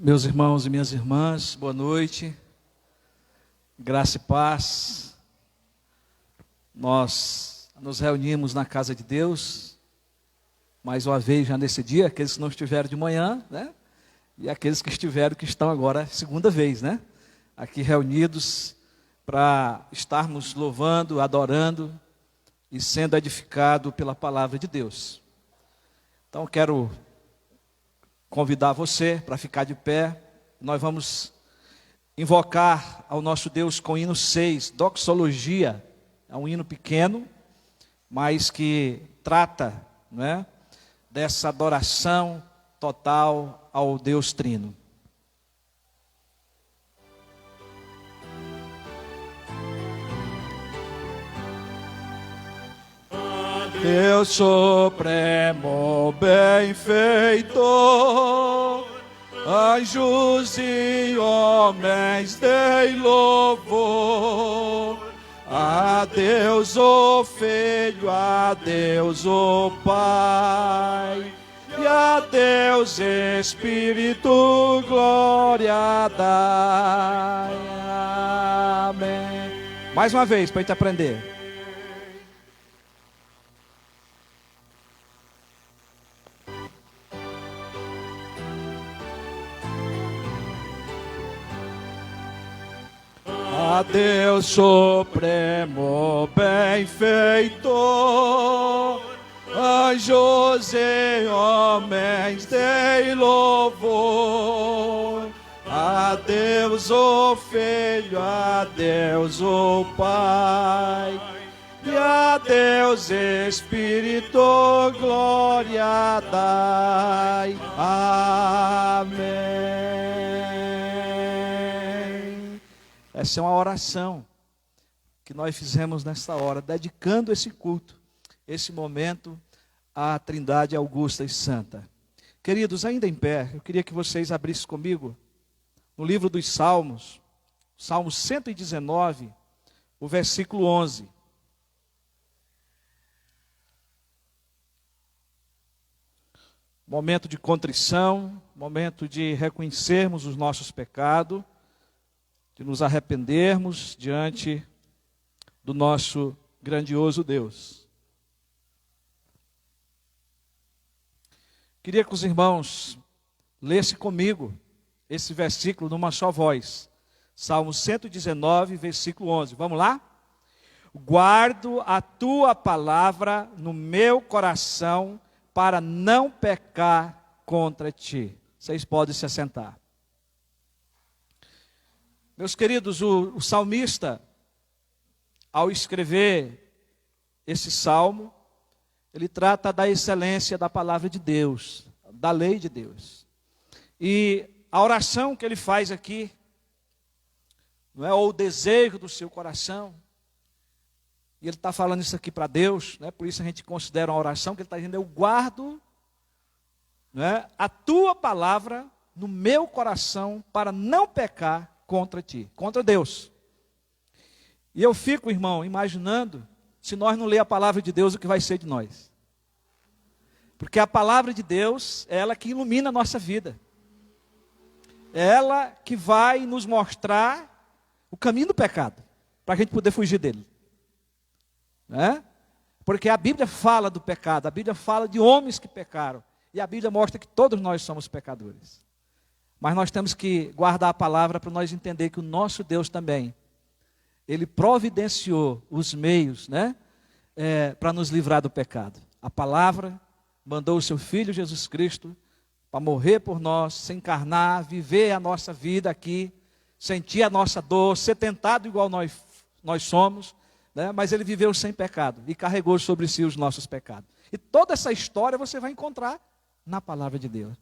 Meus irmãos e minhas irmãs, boa noite, graça e paz. Nós nos reunimos na casa de Deus, mais uma vez já nesse dia, aqueles que não estiveram de manhã, né? E aqueles que estiveram, que estão agora, segunda vez, né? Aqui reunidos para estarmos louvando, adorando e sendo edificado pela palavra de Deus. Então quero convidar você para ficar de pé. Nós vamos invocar ao nosso Deus com o hino 6, Doxologia. É um hino pequeno, mas que trata, né, dessa adoração total ao Deus Trino. Deus supremo benfeitor, anjos e homens dei louvor. A Deus o Filho, a Deus o Pai, e a Deus Espírito glória dai. Amém. Mais uma vez para a gente aprender. A Deus supremo benfeitor, anjos e homens dei louvor. A Deus o Filho, a Deus o Pai, e a Deus Espírito glória dai. Amém. Essa é uma oração que nós fizemos nesta hora, dedicando esse culto, esse momento à Trindade Augusta e Santa. Queridos, ainda em pé, eu queria que vocês abrissem comigo no livro dos Salmos, Salmo 119, o versículo 11. Momento de contrição, momento de reconhecermos os nossos pecados, de nos arrependermos diante do nosso grandioso Deus. Queria que os irmãos lessem comigo esse versículo numa só voz. Salmo 119, versículo 11. Vamos lá? Guardo a tua palavra no meu coração para não pecar contra ti. Vocês podem se assentar. Meus queridos, o salmista, ao escrever esse salmo, ele trata da excelência da palavra de Deus, da lei de Deus. E a oração que ele faz aqui, não é, ou o desejo do seu coração, e ele está falando isso aqui para Deus, né, por isso a gente considera uma oração, que ele está dizendo: eu guardo, né, a tua palavra no meu coração para não pecar contra ti, contra Deus. E eu fico, irmão, imaginando, se nós não ler a palavra de Deus, o que vai ser de nós. Porque a palavra de Deus é ela que ilumina a nossa vida. É ela que vai nos mostrar o caminho do pecado, para a gente poder fugir dele. Né? Porque a Bíblia fala do pecado, a Bíblia fala de homens que pecaram, e a Bíblia mostra que todos nós somos pecadores. Mas nós temos que guardar a palavra para nós entender que o nosso Deus também, Ele providenciou os meios, né, para nos livrar do pecado. A palavra mandou o seu Filho Jesus Cristo para morrer por nós, se encarnar, viver a nossa vida aqui, sentir a nossa dor, ser tentado igual nós somos, né, mas Ele viveu sem pecado e carregou sobre si os nossos pecados. E toda essa história você vai encontrar na palavra de Deus.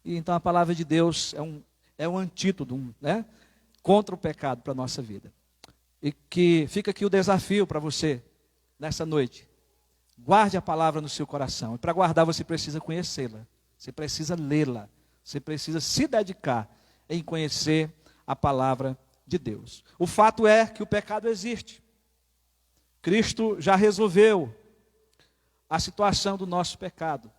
E então a palavra de Deus é um antídoto, né, contra o pecado para a nossa vida. E que fica aqui o desafio para você, nessa noite. Guarde a palavra no seu coração. E para guardar você precisa conhecê-la. Você precisa lê-la. Você precisa se dedicar em conhecer a palavra de Deus. O fato é que o pecado existe. Cristo já resolveu a situação do nosso pecado,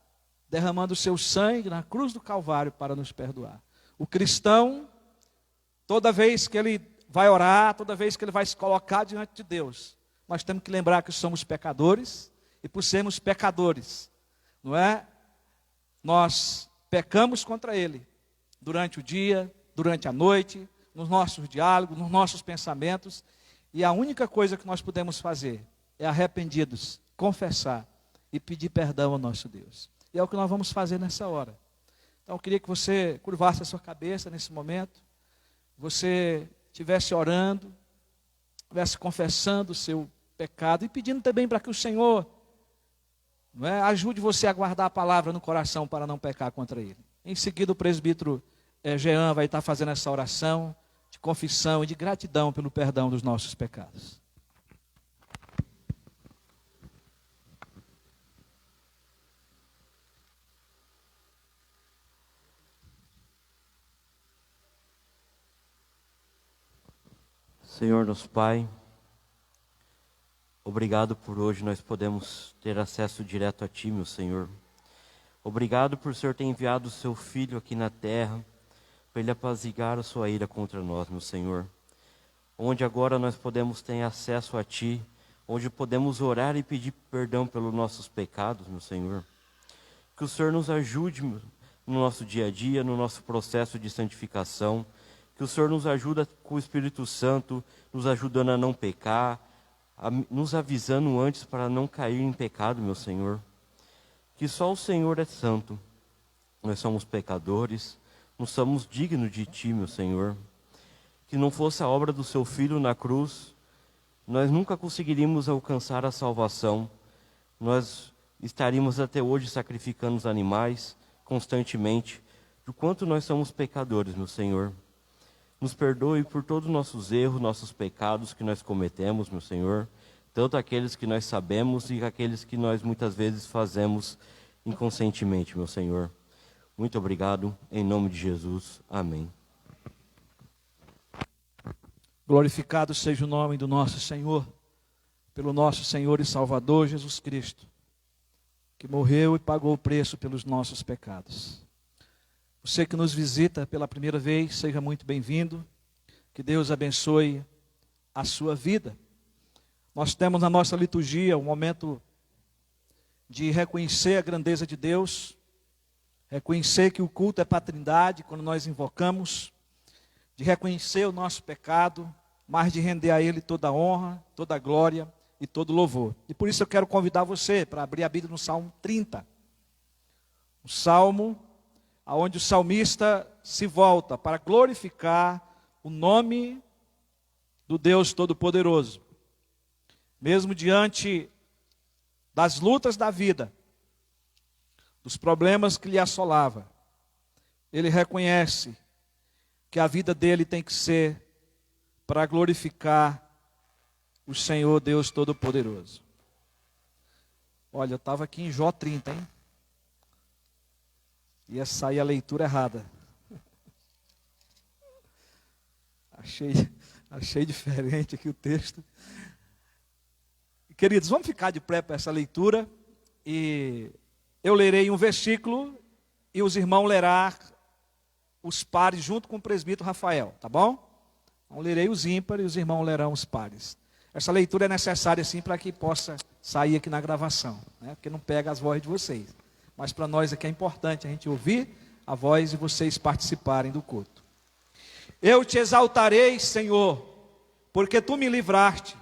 derramando o seu sangue na cruz do Calvário para nos perdoar. O cristão, toda vez que ele vai orar, toda vez que ele vai se colocar diante de Deus, nós temos que lembrar que somos pecadores, e por sermos pecadores, não é? Nós pecamos contra Ele, durante o dia, durante a noite, nos nossos diálogos, nos nossos pensamentos, e a única coisa que nós podemos fazer é arrependidos, confessar e pedir perdão ao nosso Deus. E é o que nós vamos fazer nessa hora. Então eu queria que você curvasse a sua cabeça nesse momento, você estivesse orando, estivesse confessando o seu pecado e pedindo também para que o Senhor, não é, ajude você a guardar a palavra no coração para não pecar contra Ele. Em seguida o presbítero Jean vai estar fazendo essa oração de confissão e de gratidão pelo perdão dos nossos pecados. Senhor nosso Pai, obrigado por hoje nós podemos ter acesso direto a Ti, meu Senhor. Obrigado por o Senhor ter enviado o Seu Filho aqui na terra, para Ele apaziguar a Sua ira contra nós, meu Senhor. Onde agora nós podemos ter acesso a Ti, onde podemos orar e pedir perdão pelos nossos pecados, meu Senhor. Que o Senhor nos ajude no nosso dia a dia, no nosso processo de santificação. Que o Senhor nos ajuda com o Espírito Santo, nos ajudando a não pecar, nos avisando antes para não cair em pecado, meu Senhor. Que só o Senhor é santo. Nós somos pecadores, não somos dignos de Ti, meu Senhor. Que não fosse a obra do Seu Filho na cruz, nós nunca conseguiríamos alcançar a salvação. Nós estaríamos até hoje sacrificando os animais constantemente, do quanto nós somos pecadores, meu Senhor. Nos perdoe por todos os nossos erros, nossos pecados que nós cometemos, meu Senhor. Tanto aqueles que nós sabemos e aqueles que nós muitas vezes fazemos inconscientemente, meu Senhor. Muito obrigado, em nome de Jesus. Amém. Glorificado seja o nome do nosso Senhor, pelo nosso Senhor e Salvador Jesus Cristo, que morreu e pagou o preço pelos nossos pecados. Você que nos visita pela primeira vez, seja muito bem-vindo. Que Deus abençoe a sua vida. Nós temos na nossa liturgia um momento de reconhecer a grandeza de Deus, reconhecer que o culto é para a Trindade, quando nós invocamos, de reconhecer o nosso pecado, mas de render a Ele toda a honra, toda a glória e todo o louvor. E por isso eu quero convidar você para abrir a Bíblia no Salmo 30. O Salmo onde o salmista se volta para glorificar o nome do Deus Todo-Poderoso. Mesmo diante das lutas da vida, dos problemas que lhe assolava, ele reconhece que a vida dele tem que ser para glorificar o Senhor Deus Todo-Poderoso. Olha, eu estava aqui em Jó 30, hein? Ia sair a leitura errada. Achei diferente aqui o texto. Queridos, vamos ficar de pé para essa leitura. E eu lerei um versículo e os irmãos lerão os pares junto com o presbítero Rafael, tá bom? Então lerei os ímpares e os irmãos lerão os pares. Essa leitura é necessária sim para que possa sair aqui na gravação, né? Porque não pega as vozes de vocês. Mas para nós aqui é importante a gente ouvir a voz e vocês participarem do culto. Eu te exaltarei, Senhor, porque tu me livraste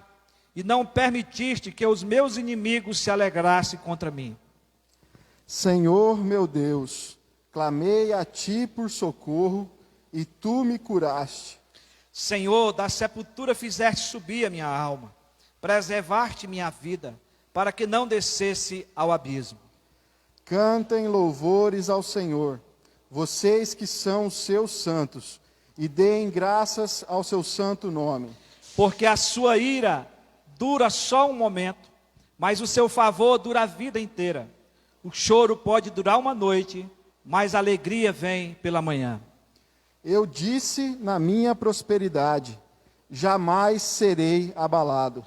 e não permitiste que os meus inimigos se alegrassem contra mim. Senhor meu Deus, clamei a ti por socorro e tu me curaste. Senhor, da sepultura fizeste subir a minha alma, preservaste minha vida, para que não descesse ao abismo. Cantem louvores ao Senhor, vocês que são os seus santos, e deem graças ao seu santo nome. Porque a sua ira dura só um momento, mas o seu favor dura a vida inteira. O choro pode durar uma noite, mas a alegria vem pela manhã. Eu disse na minha prosperidade, jamais serei abalado.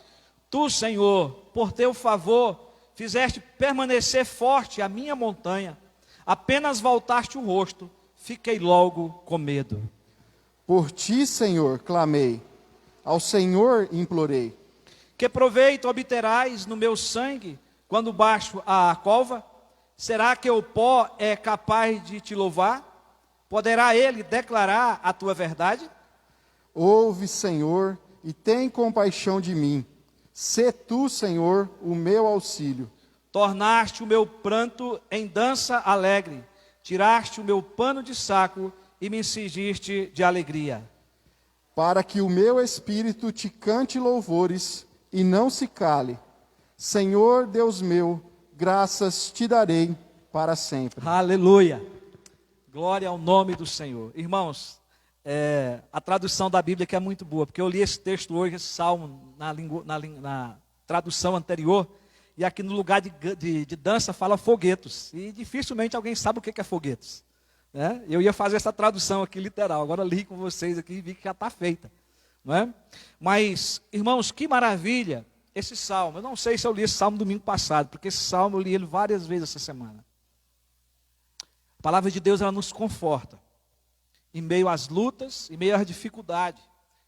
Tu, Senhor, por teu favor, fizeste permanecer forte a minha montanha. Apenas voltaste o rosto, fiquei logo com medo. Por ti, Senhor, clamei, ao Senhor implorei. Que proveito obterás no meu sangue, quando baixo a cova? Será que o pó é capaz de te louvar? Poderá ele declarar a tua verdade? Ouve, Senhor, e tem compaixão de mim. Sê tu, Senhor, o meu auxílio. Tornaste o meu pranto em dança alegre, tiraste o meu pano de saco e me cingiste de alegria. Para que o meu espírito te cante louvores e não se cale. Senhor Deus meu, graças te darei para sempre. Aleluia! Glória ao nome do Senhor. Irmãos, a tradução da Bíblia que é muito boa, porque eu li esse texto hoje, esse salmo, na tradução anterior, e aqui no lugar de dança fala foguetos, e dificilmente alguém sabe o que é foguetos. Né? Eu ia fazer essa tradução aqui literal, agora li com vocês aqui e vi que já está feita. Não é? Mas, irmãos, que maravilha esse salmo. Eu não sei se eu li esse salmo domingo passado, porque esse salmo eu li ele várias vezes essa semana. A palavra de Deus, ela nos conforta em meio às lutas, em meio às dificuldades,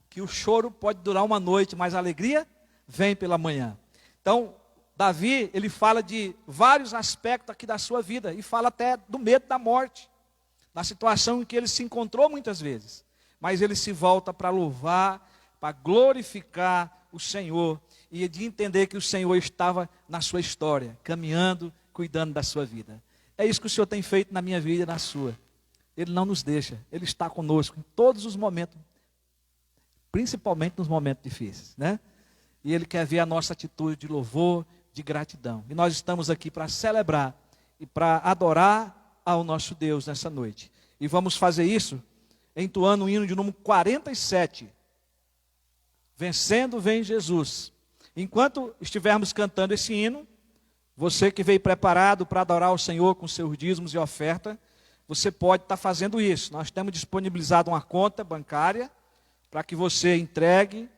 que o choro pode durar uma noite, mas a alegria vem pela manhã. Então, Davi, ele fala de vários aspectos aqui da sua vida, e fala até do medo da morte, da situação em que ele se encontrou muitas vezes, mas ele se volta para louvar, para glorificar o Senhor, e de entender que o Senhor estava na sua história, caminhando, cuidando da sua vida. É isso que o Senhor tem feito na minha vida e na sua. Ele não nos deixa, Ele está conosco em todos os momentos, principalmente nos momentos difíceis, né? E Ele quer ver a nossa atitude de louvor, de gratidão. E nós estamos aqui para celebrar e para adorar ao nosso Deus nessa noite. E vamos fazer isso entoando o hino de número 47. Vencendo vem Jesus. Enquanto estivermos cantando esse hino, você que veio preparado para adorar o Senhor com seus dízimos e oferta, você pode estar fazendo isso. Nós temos disponibilizado uma conta bancária para que você entregue,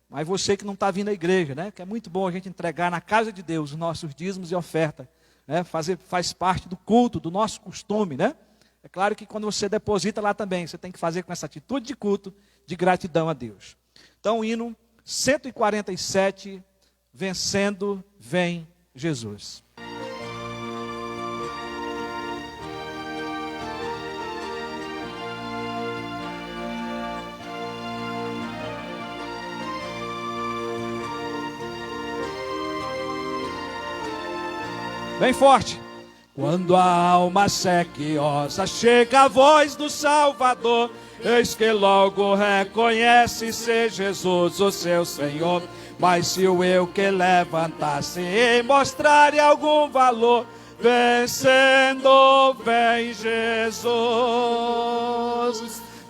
mas você que não está vindo à igreja, né? Que é muito bom a gente entregar na casa de Deus os nossos dízimos e oferta, né? Faz parte do culto, do nosso costume, né? É claro que quando você deposita lá também, você tem que fazer com essa atitude de culto, de gratidão a Deus. Então, o hino 147, vencendo vem Jesus. Bem forte. Quando a alma sequiosa chega a voz do Salvador, eis que logo reconhece ser Jesus o seu Senhor. Mas se o eu que levantasse e mostrar algum valor, vencendo vem Jesus.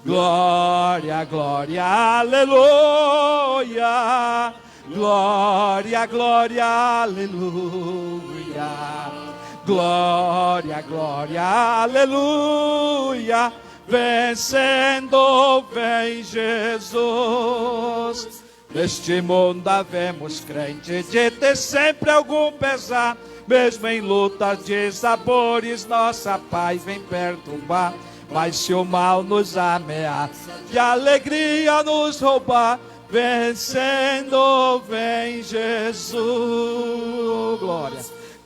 Glória, glória, aleluia. Glória, glória, aleluia. Glória, glória, aleluia. Vencendo vem Jesus. Neste mundo havemos crente de ter sempre algum pesar, mesmo em lutas de sabores, nossa paz vem perturbar. Mas se o mal nos ameaça, de alegria nos roubar, vencendo vem Jesus.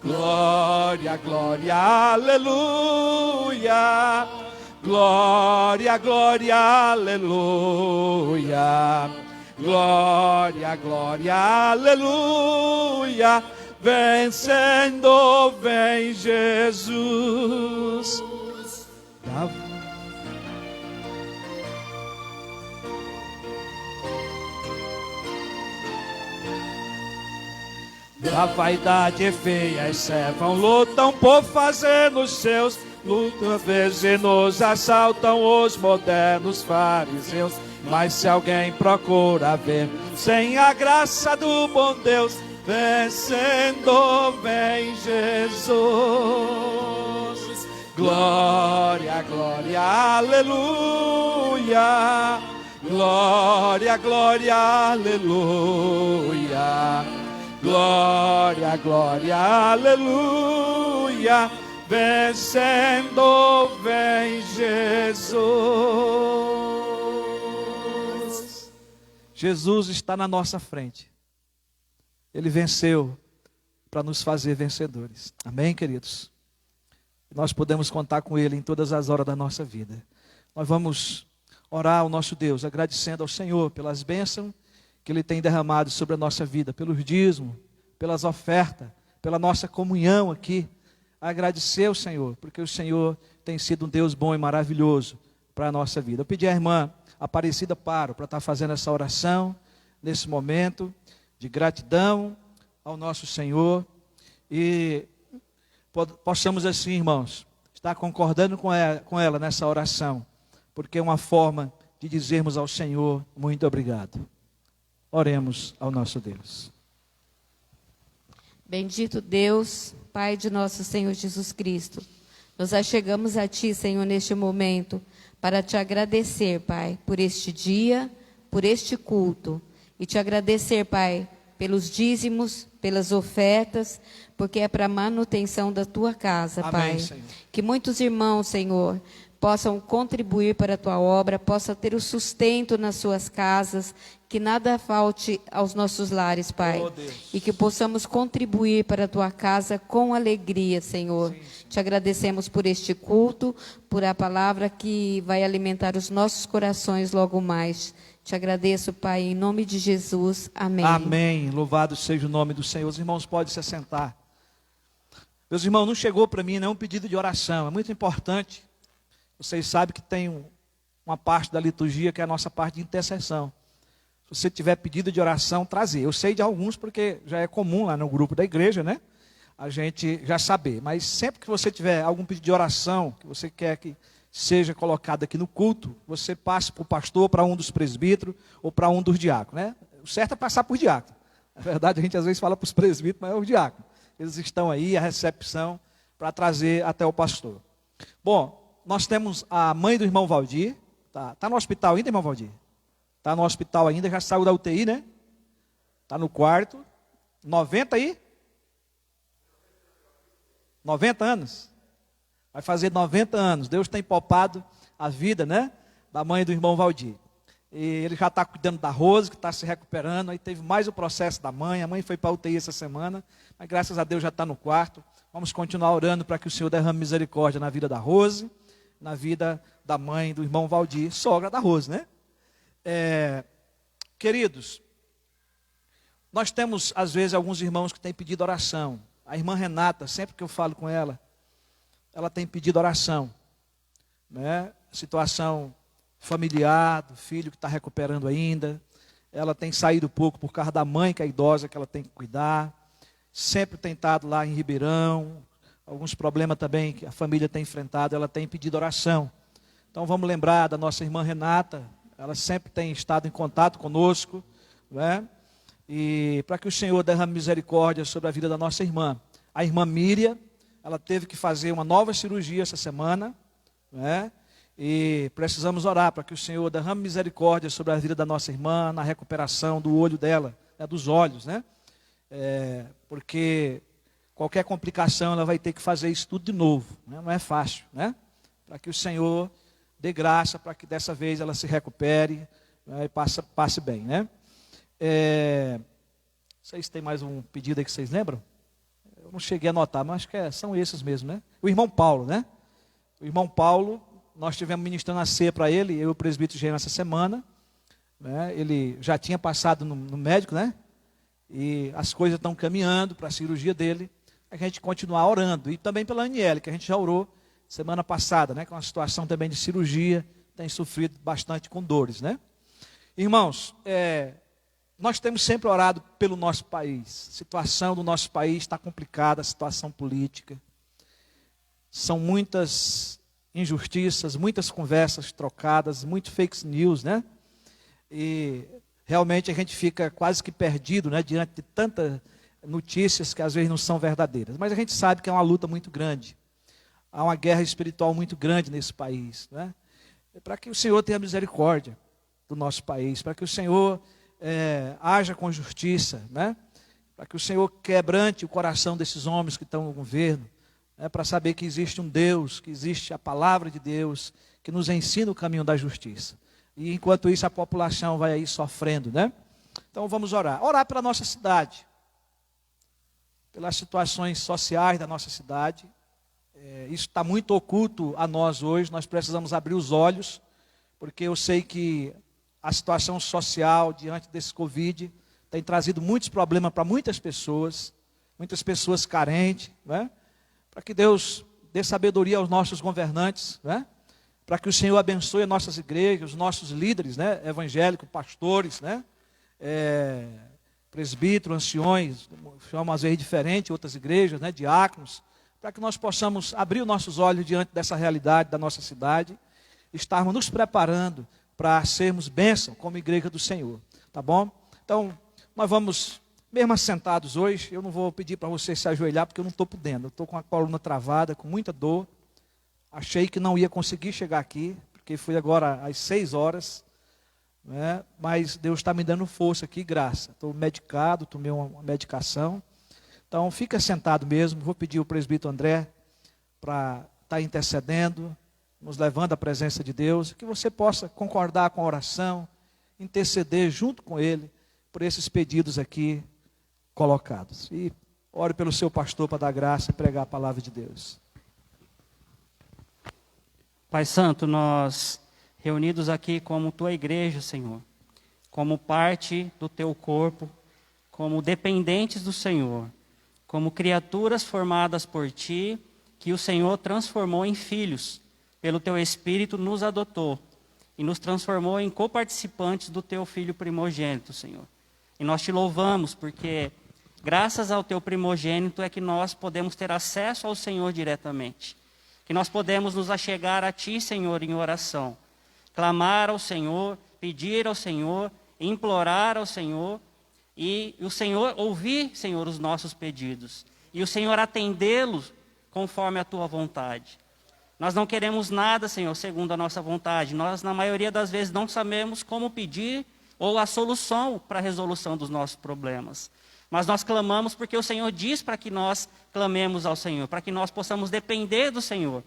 Glória, glória, glória, aleluia. Glória, glória, aleluia. Glória, glória, aleluia. Vencendo vem Jesus. Da vaidade feia e servam, lutam por fazer nos seus. Muitas vezes nos assaltam os modernos fariseus. Mas se alguém procura ver, sem a graça do bom Deus, vencendo vem Jesus. Glória, glória, aleluia. Glória, glória, aleluia. Glória, glória, aleluia. vencendo vem Jesus. Jesus está na nossa frente. Ele venceu para nos fazer vencedores. Amém, queridos? Nós podemos contar com Ele em todas as horas da nossa vida. Nós vamos orar ao nosso Deus, agradecendo ao Senhor pelas bênçãos que Ele tem derramado sobre a nossa vida, pelos dízimos, pelas ofertas, pela nossa comunhão aqui. Agradecer ao Senhor, porque o Senhor tem sido um Deus bom e maravilhoso para a nossa vida. Eu pedi à irmã Aparecida Paro para estar fazendo essa oração nesse momento de gratidão ao nosso Senhor, e possamos assim, irmãos, estar concordando com ela nessa oração, porque é uma forma de dizermos ao Senhor muito obrigado. Oremos ao nosso Deus. Bendito Deus, Pai de nosso Senhor Jesus Cristo, nós achegamos a Ti, Senhor, neste momento, para Te agradecer, Pai, por este dia, por este culto, e Te agradecer, Pai, pelos dízimos, pelas ofertas, porque é para a manutenção da Tua casa, Amém, Pai. Senhor. Que muitos irmãos, Senhor, possam contribuir para a Tua obra, possam ter o sustento nas suas casas, que nada falte aos nossos lares, Pai. Oh, Deus. E que possamos contribuir para a Tua casa com alegria, Senhor. Sim, sim. Te agradecemos por este culto, por a palavra que vai alimentar os nossos corações logo mais. Te agradeço, Pai, em nome de Jesus. Amém. Amém. Louvado seja o nome do Senhor. Os irmãos podem se assentar. Meus irmãos, não chegou para mim nenhum pedido de oração. É muito importante. Vocês sabem que tem uma parte da liturgia que é a nossa parte de intercessão. Se você tiver pedido de oração, trazer. Eu sei de alguns porque já é comum lá no grupo da igreja, né? A gente já saber. Mas sempre que você tiver algum pedido de oração, que você quer que seja colocado aqui no culto, você passe para o pastor, para um dos presbíteros ou para um dos diáconos, né? O certo é passar por diácono. Na verdade, a gente às vezes fala para os presbíteros, mas é o diácono. Eles estão aí, a recepção, para trazer até o pastor. Bom, nós temos a mãe do irmão Valdir. Tá no hospital ainda, irmão Valdir? Está no hospital ainda, já saiu da UTI, né? Está no quarto. 90 aí? 90 anos. Vai fazer 90 anos. Deus tem poupado a vida, né? Da mãe do irmão Valdir. E ele já está cuidando da Rose, que está se recuperando. Aí teve mais o processo da mãe. A mãe foi para a UTI essa semana. Mas graças a Deus já está no quarto. Vamos continuar orando para que o Senhor derrame misericórdia na vida da Rose, na vida da mãe do irmão Valdir, sogra da Rose, né? Queridos, nós temos às vezes alguns irmãos que têm pedido oração. A irmã Renata, sempre que eu falo com ela, ela tem pedido oração, né? Situação familiar, do filho que está recuperando ainda. Ela tem saído pouco por causa da mãe, que é idosa, que ela tem que cuidar. Sempre tem estado lá em Ribeirão. Alguns problemas também que a família tem enfrentado, ela tem pedido oração. Então vamos lembrar da nossa irmã Renata. Ela sempre tem estado em contato conosco, né? E para que o Senhor derrame misericórdia sobre a vida da nossa irmã. A irmã Miriam, ela teve que fazer uma nova cirurgia essa semana, né? E precisamos orar para que o Senhor derrame misericórdia sobre a vida da nossa irmã, na recuperação do olho dela, né? Dos olhos, né? Porque qualquer complicação ela vai ter que fazer isso tudo de novo, né? Não é fácil, né? Para que o Senhor dê graça para que dessa vez ela se recupere, né, e passe bem, né? Vocês têm mais um pedido aí que vocês lembram? Eu não cheguei a anotar, mas acho que são esses mesmo, né? O irmão Paulo, né? O irmão Paulo, nós estivemos ministrando a ceia para ele, eu e o presbítero Jean essa semana, né? Ele já tinha passado no médico, né? E as coisas estão caminhando para a cirurgia dele. A gente continuar orando. E também pela Aniele, que a gente já orou semana passada, né? Com uma situação também de cirurgia, tem sofrido bastante com dores, né? Irmãos, nós temos sempre orado pelo nosso país. A situação do nosso país está complicada, a situação política. São muitas injustiças, muitas conversas trocadas, muito fake news, né? E realmente a gente fica quase que perdido, né? Diante de tantas notícias que às vezes não são verdadeiras. Mas a gente sabe que é uma luta muito grande. Há uma guerra espiritual muito grande nesse país, né? Para que o Senhor tenha misericórdia do nosso país, para que o Senhor haja com justiça, né? Para que o Senhor quebrante o coração desses homens que estão no governo, para saber que existe um Deus, que existe a palavra de Deus, que nos ensina o caminho da justiça. E enquanto isso a população vai aí sofrendo, né? Então vamos orar. Orar pela nossa cidade, pelas situações sociais da nossa cidade. Isso está muito oculto a nós hoje, nós precisamos abrir os olhos, porque eu sei que a situação social diante desse Covid tem trazido muitos problemas para muitas pessoas carentes, né? Para que Deus dê sabedoria aos nossos governantes, né? Para que o Senhor abençoe as nossas igrejas, os nossos líderes, né? Evangélicos, pastores, né? Presbíteros, anciões, chamam às vezes diferente, outras igrejas, né? Diáconos, para que nós possamos abrir os nossos olhos diante dessa realidade da nossa cidade, estarmos nos preparando para sermos bênção como igreja do Senhor, tá bom? Então, nós vamos, mesmo assentados hoje, eu não vou pedir para você se ajoelhar, porque eu não estou podendo, eu estou com a coluna travada, com muita dor, achei que não ia conseguir chegar aqui, porque foi agora às 6 horas, né? Mas Deus está me dando força aqui, graça, estou medicado, tomei uma medicação, então fica sentado mesmo, vou pedir ao presbítero André para estar intercedendo, nos levando à presença de Deus, que você possa concordar com a oração, interceder junto com ele, por esses pedidos aqui colocados. E ore pelo seu pastor para dar graça e pregar a palavra de Deus. Pai Santo, nós reunidos aqui como tua igreja, Senhor, como parte do teu corpo, como dependentes do Senhor, como criaturas formadas por ti, que o Senhor transformou em filhos, pelo teu Espírito nos adotou e nos transformou em coparticipantes do teu Filho primogênito, Senhor. E nós te louvamos porque, graças ao teu primogênito, é que nós podemos ter acesso ao Senhor diretamente. Que nós podemos nos achegar a ti, Senhor, em oração. Clamar ao Senhor, pedir ao Senhor, implorar ao Senhor. E o Senhor ouvir, Senhor, os nossos pedidos. E o Senhor atendê-los conforme a tua vontade. Nós não queremos nada, Senhor, segundo a nossa vontade. Nós, na maioria das vezes, não sabemos como pedir ou a solução para a resolução dos nossos problemas. Mas nós clamamos porque o Senhor diz para que nós clamemos ao Senhor, para que nós possamos depender do Senhor.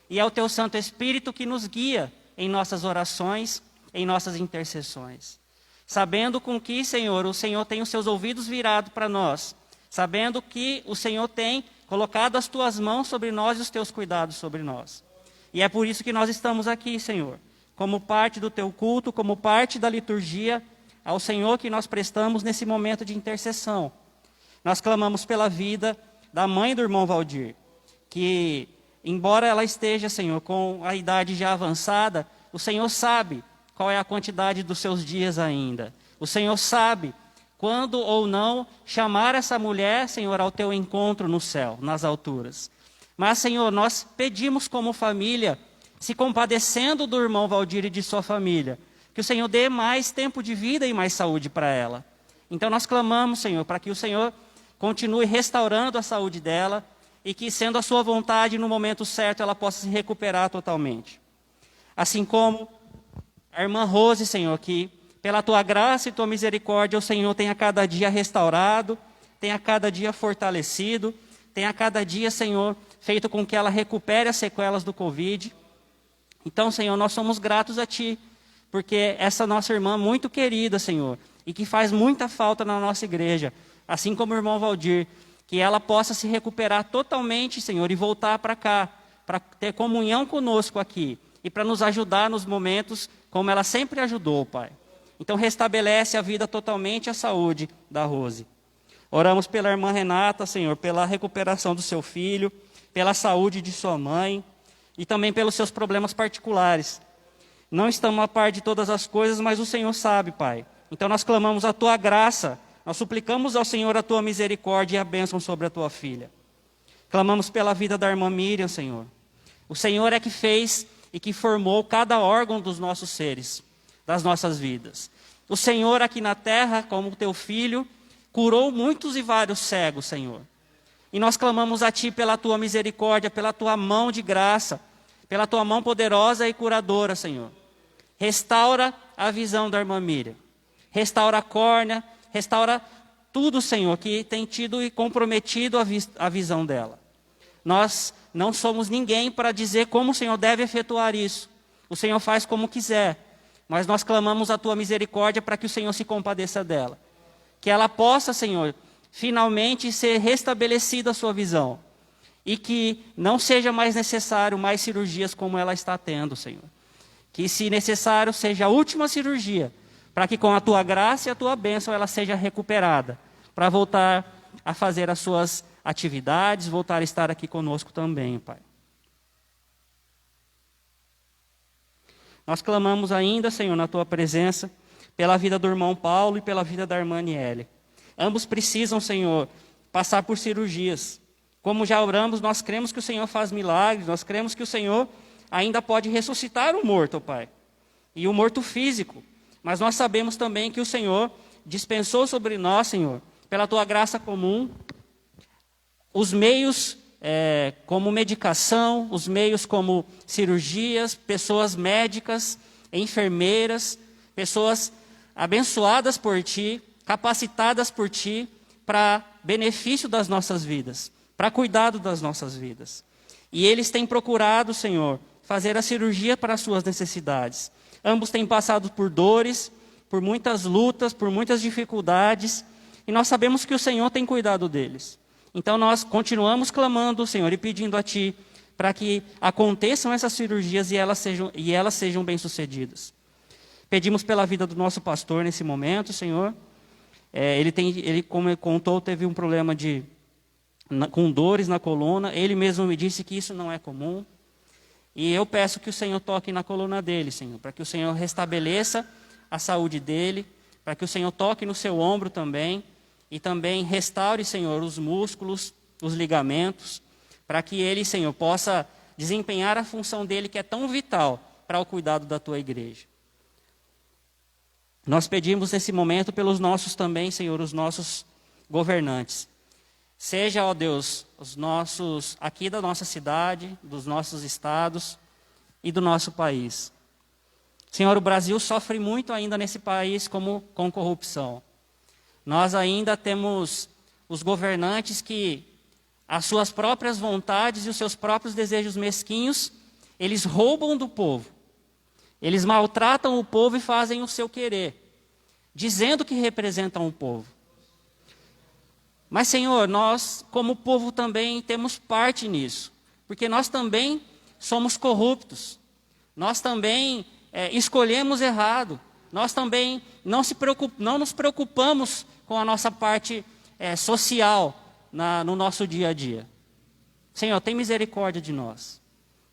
E é o teu Santo Espírito que nos guia em nossas orações, em nossas intercessões. Sabendo com que, Senhor, o Senhor tem os seus ouvidos virados para nós. Sabendo que o Senhor tem colocado as tuas mãos sobre nós e os teus cuidados sobre nós. E é por isso que nós estamos aqui, Senhor, como parte do teu culto, como parte da liturgia, ao Senhor que nós prestamos nesse momento de intercessão. Nós clamamos pela vida da mãe do irmão Valdir, que, embora ela esteja, Senhor, com a idade já avançada, o Senhor sabe qual é a quantidade dos seus dias ainda. O Senhor sabe quando ou não chamar essa mulher, Senhor, ao teu encontro no céu, nas alturas. Mas, Senhor, nós pedimos como família, se compadecendo do irmão Valdir e de sua família, que o Senhor dê mais tempo de vida e mais saúde para ela. Então nós clamamos, Senhor, para que o Senhor continue restaurando a saúde dela e que, sendo a sua vontade, no momento certo, ela possa se recuperar totalmente. Assim como a irmã Rose, Senhor, que pela tua graça e tua misericórdia, o Senhor tem a cada dia restaurado, tem a cada dia fortalecido, tem a cada dia, Senhor, feito com que ela recupere as sequelas do Covid. Então, Senhor, nós somos gratos a Ti, porque essa nossa irmã muito querida, Senhor, e que faz muita falta na nossa igreja, assim como o irmão Valdir, que ela possa se recuperar totalmente, Senhor, e voltar para cá, para ter comunhão conosco aqui, e para nos ajudar nos momentos como ela sempre ajudou, Pai. Então restabelece a vida totalmente e a saúde da Rose. Oramos pela irmã Renata, Senhor, pela recuperação do seu filho, pela saúde de sua mãe e também pelos seus problemas particulares. Não estamos a par de todas as coisas, mas o Senhor sabe, Pai. Então nós clamamos a tua graça, nós suplicamos ao Senhor a tua misericórdia e a bênção sobre a tua filha. Clamamos pela vida da irmã Miriam, Senhor. O Senhor é que fez e que formou cada órgão dos nossos seres, das nossas vidas. O Senhor aqui na terra, como teu filho, curou muitos e vários cegos, Senhor. E nós clamamos a Ti pela Tua misericórdia, pela Tua mão de graça, pela Tua mão poderosa e curadora, Senhor. Restaura a visão da irmã Miriam. Restaura a córnea, restaura tudo, Senhor, que tem tido e comprometido a visão dela. Nós não somos ninguém para dizer como o Senhor deve efetuar isso. O Senhor faz como quiser. Mas nós clamamos a tua misericórdia para que o Senhor se compadeça dela. Que ela possa, Senhor, finalmente ser restabelecida a sua visão. E que não seja mais necessário mais cirurgias como ela está tendo, Senhor. Que, se necessário, seja a última cirurgia, para que com a tua graça e a tua bênção ela seja recuperada, para voltar a fazer as suas atividades, voltar a estar aqui conosco também, Pai. Nós clamamos ainda, Senhor, na tua presença, pela vida do irmão Paulo e pela vida da irmã Aniele. Ambos precisam, Senhor, passar por cirurgias. Como já oramos, nós cremos que o Senhor faz milagres, nós cremos que o Senhor ainda pode ressuscitar o morto, Pai, e o morto físico. Mas nós sabemos também que o Senhor dispensou sobre nós, Senhor, pela tua graça comum, os meios como medicação, os meios como cirurgias, pessoas médicas, enfermeiras, pessoas abençoadas por Ti, capacitadas por Ti, para benefício das nossas vidas, para cuidado das nossas vidas. E eles têm procurado, Senhor, fazer a cirurgia para as suas necessidades. Ambos têm passado por dores, por muitas lutas, por muitas dificuldades, e nós sabemos que o Senhor tem cuidado deles. Então nós continuamos clamando, Senhor, e pedindo a Ti para que aconteçam essas cirurgias e elas sejam bem-sucedidas. Pedimos pela vida do nosso pastor nesse momento, Senhor. Ele, como ele contou, teve um problema com dores na coluna. Ele mesmo me disse que isso não é comum. E eu peço que o Senhor toque na coluna dele, Senhor, para que o Senhor restabeleça a saúde dele, para que o Senhor toque no seu ombro também, e também restaure, Senhor, os músculos, os ligamentos, para que ele, Senhor, possa desempenhar a função dele que é tão vital para o cuidado da tua igreja. Nós pedimos nesse momento pelos nossos também, Senhor, os nossos governantes. Seja, ó Deus, os nossos, aqui da nossa cidade, dos nossos estados e do nosso país. Senhor, o Brasil sofre muito ainda nesse país com corrupção. Nós ainda temos os governantes que, as suas próprias vontades e os seus próprios desejos mesquinhos, eles roubam do povo. Eles maltratam o povo e fazem o seu querer, dizendo que representam o povo. Mas, Senhor, nós, como povo, também temos parte nisso, porque nós também somos corruptos, nós também escolhemos errado, nós também não nos preocupamos com a nossa parte social no nosso dia a dia. Senhor, tem misericórdia de nós,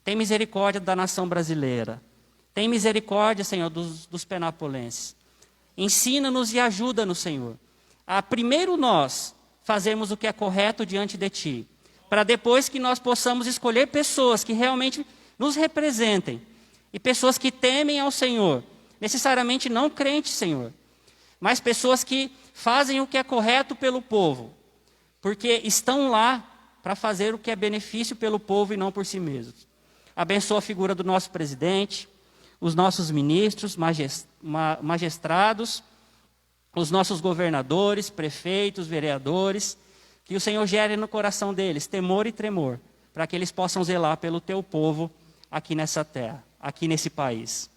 tem misericórdia da nação brasileira, tem misericórdia, Senhor, dos penapolenses. Ensina-nos e ajuda-nos, Senhor, a primeiro nós fazermos o que é correto diante de Ti, para depois que nós possamos escolher pessoas que realmente nos representem, e pessoas que temem ao Senhor, necessariamente não crentes, Senhor, mas pessoas que fazem o que é correto pelo povo, porque estão lá para fazer o que é benefício pelo povo e não por si mesmos. Abençoa a figura do nosso presidente, os nossos ministros, magistrados, os nossos governadores, prefeitos, vereadores, que o Senhor gere no coração deles temor e tremor, para que eles possam zelar pelo Teu povo aqui nessa terra, aqui nesse país.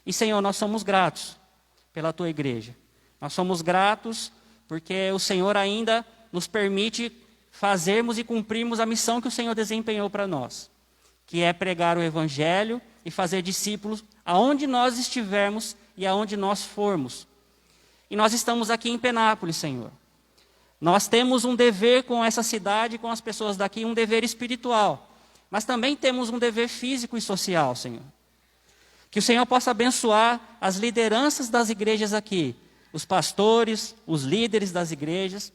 E, Senhor, nós somos gratos pela Tua igreja. Nós somos gratos porque o Senhor ainda nos permite fazermos e cumprirmos a missão que o Senhor desempenhou para nós, que é pregar o Evangelho e fazer discípulos aonde nós estivermos e aonde nós formos. E nós estamos aqui em Penápolis, Senhor. Nós temos um dever com essa cidade, com as pessoas daqui, um dever espiritual. Mas também temos um dever físico e social, Senhor. Que o Senhor possa abençoar as lideranças das igrejas aqui, os pastores, os líderes das igrejas,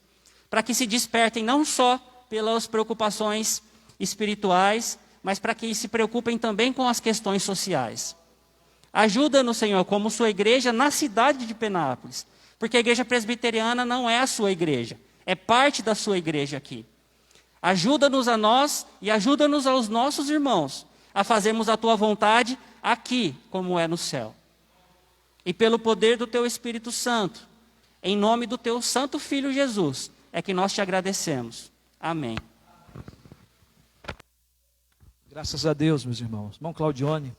para que se despertem não só pelas preocupações espirituais, mas para que se preocupem também com as questões sociais. Ajuda-nos, Senhor, como sua igreja na cidade de Penápolis, porque a igreja presbiteriana não é a sua igreja, é parte da sua igreja aqui. Ajuda-nos a nós e ajuda-nos aos nossos irmãos a fazermos a tua vontade aqui, como é no céu. E pelo poder do teu Espírito Santo, em nome do teu Santo Filho Jesus, é que nós te agradecemos. Amém. Graças a Deus, meus irmãos. Irmão Claudione,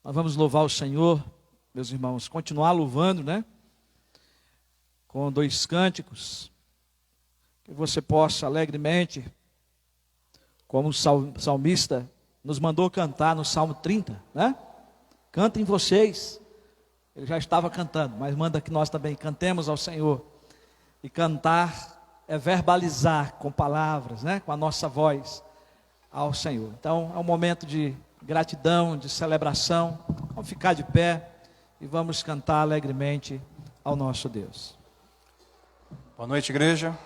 nós vamos louvar o Senhor, meus irmãos, continuar louvando, né? Com 2 cânticos, que você possa alegremente, como o salmista nos mandou cantar no Salmo 30, né? Cantem vocês. Ele já estava cantando, mas manda que nós também cantemos ao Senhor. E cantar é verbalizar com palavras, né? Com a nossa voz ao Senhor. Então é um momento de gratidão, de celebração. Vamos ficar de pé e vamos cantar alegremente ao nosso Deus. Boa noite, igreja.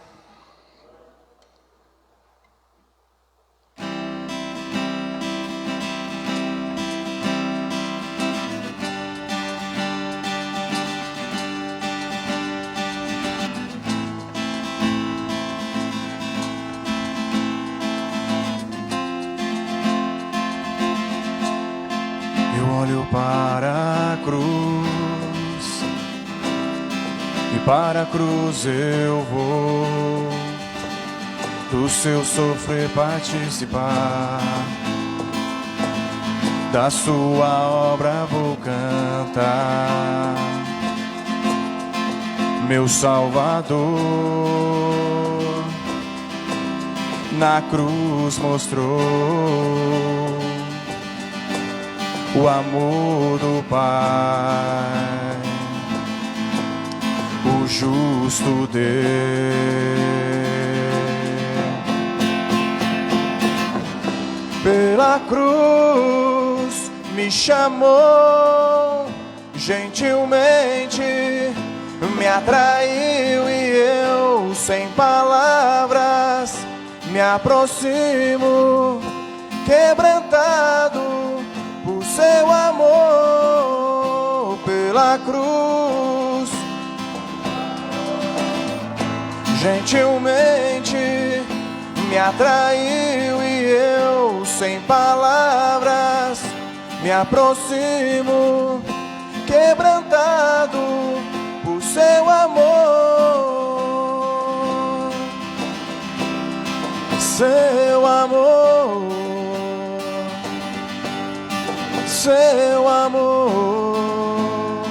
Para a cruz, e para a cruz eu vou do seu sofrer participar, da sua obra vou cantar. Meu Salvador na cruz mostrou o amor do Pai, o justo Deus. Pela cruz me chamou, gentilmente me atraiu e eu, sem palavras, me aproximo, quebrantado por seu amor. Pela cruz gentilmente me atraiu e eu, sem palavras, me aproximo, quebrantado por seu amor. Seu amor, seu amor,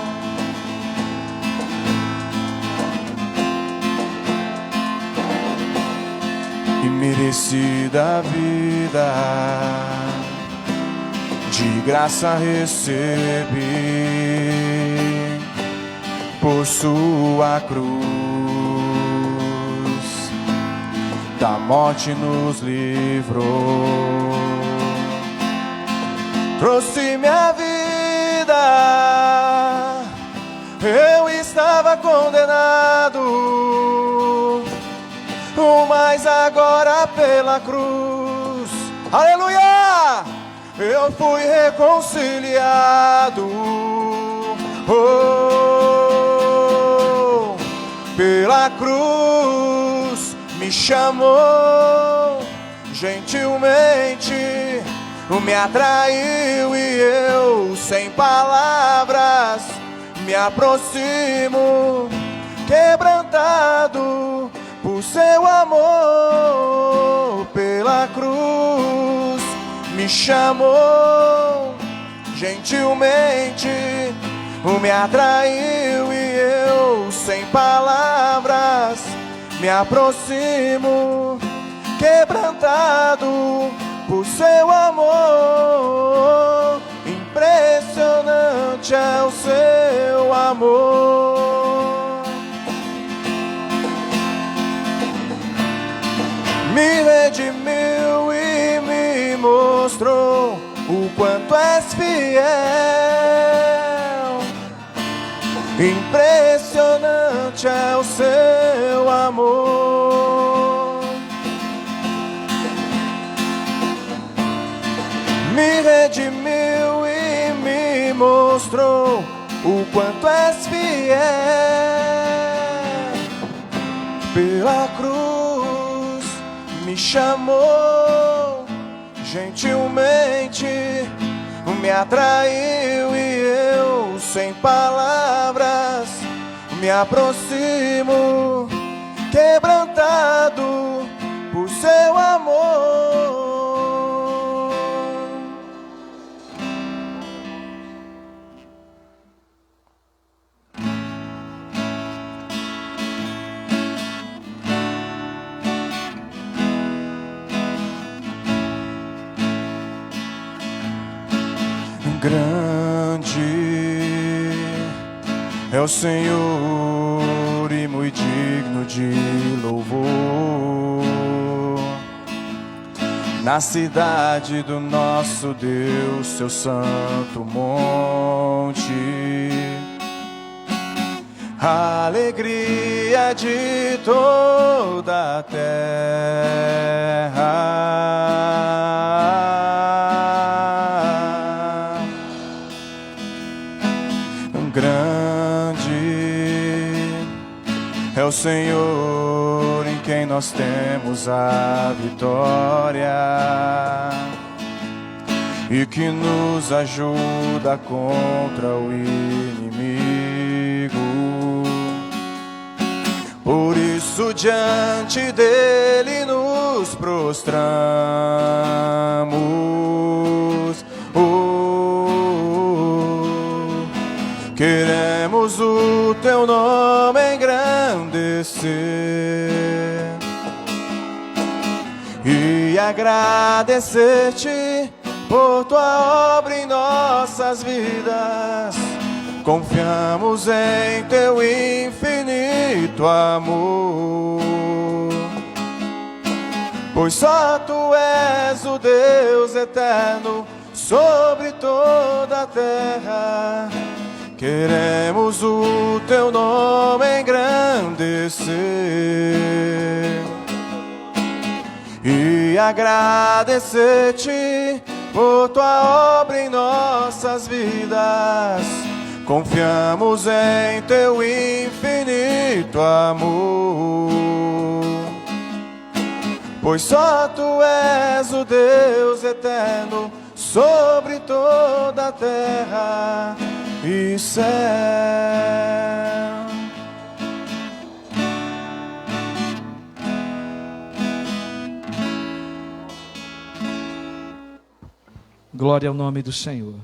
imerecida vida, de graça recebi, por sua cruz, da morte nos livrou. Trouxe minha vida, eu estava condenado, mas agora pela cruz, aleluia, eu fui reconciliado. Oh, pela cruz me chamou, gentilmente me atraiu e eu, sem palavras, me aproximo, quebrantado por seu amor. Pela cruz me chamou, gentilmente me atraiu e eu, sem palavras, me aproximo, quebrantado por seu amor. Impressionante é o seu amor. Me redimiu e me mostrou o quanto és fiel. Impressionante é o seu amor. Me redimiu e me mostrou o quanto és fiel. Pela cruz me chamou, gentilmente me atraiu e eu, sem palavras, me aproximo, quebrantado por seu amor. Grande é o Senhor e muito digno de louvor. Na cidade do nosso Deus, seu santo monte, a alegria de toda a terra. Grande é o Senhor em quem nós temos a vitória e que nos ajuda contra o inimigo. Por isso diante dele nos prostramos. Queremos o teu nome engrandecer e agradecer-te por tua obra em nossas vidas. Confiamos em teu infinito amor, pois só tu és o Deus eterno sobre toda a terra. Queremos o teu nome engrandecer e agradecer-te por tua obra em nossas vidas. Confiamos em teu infinito amor, pois só tu és o Deus eterno sobre toda a terra e céu. Glória ao nome do Senhor.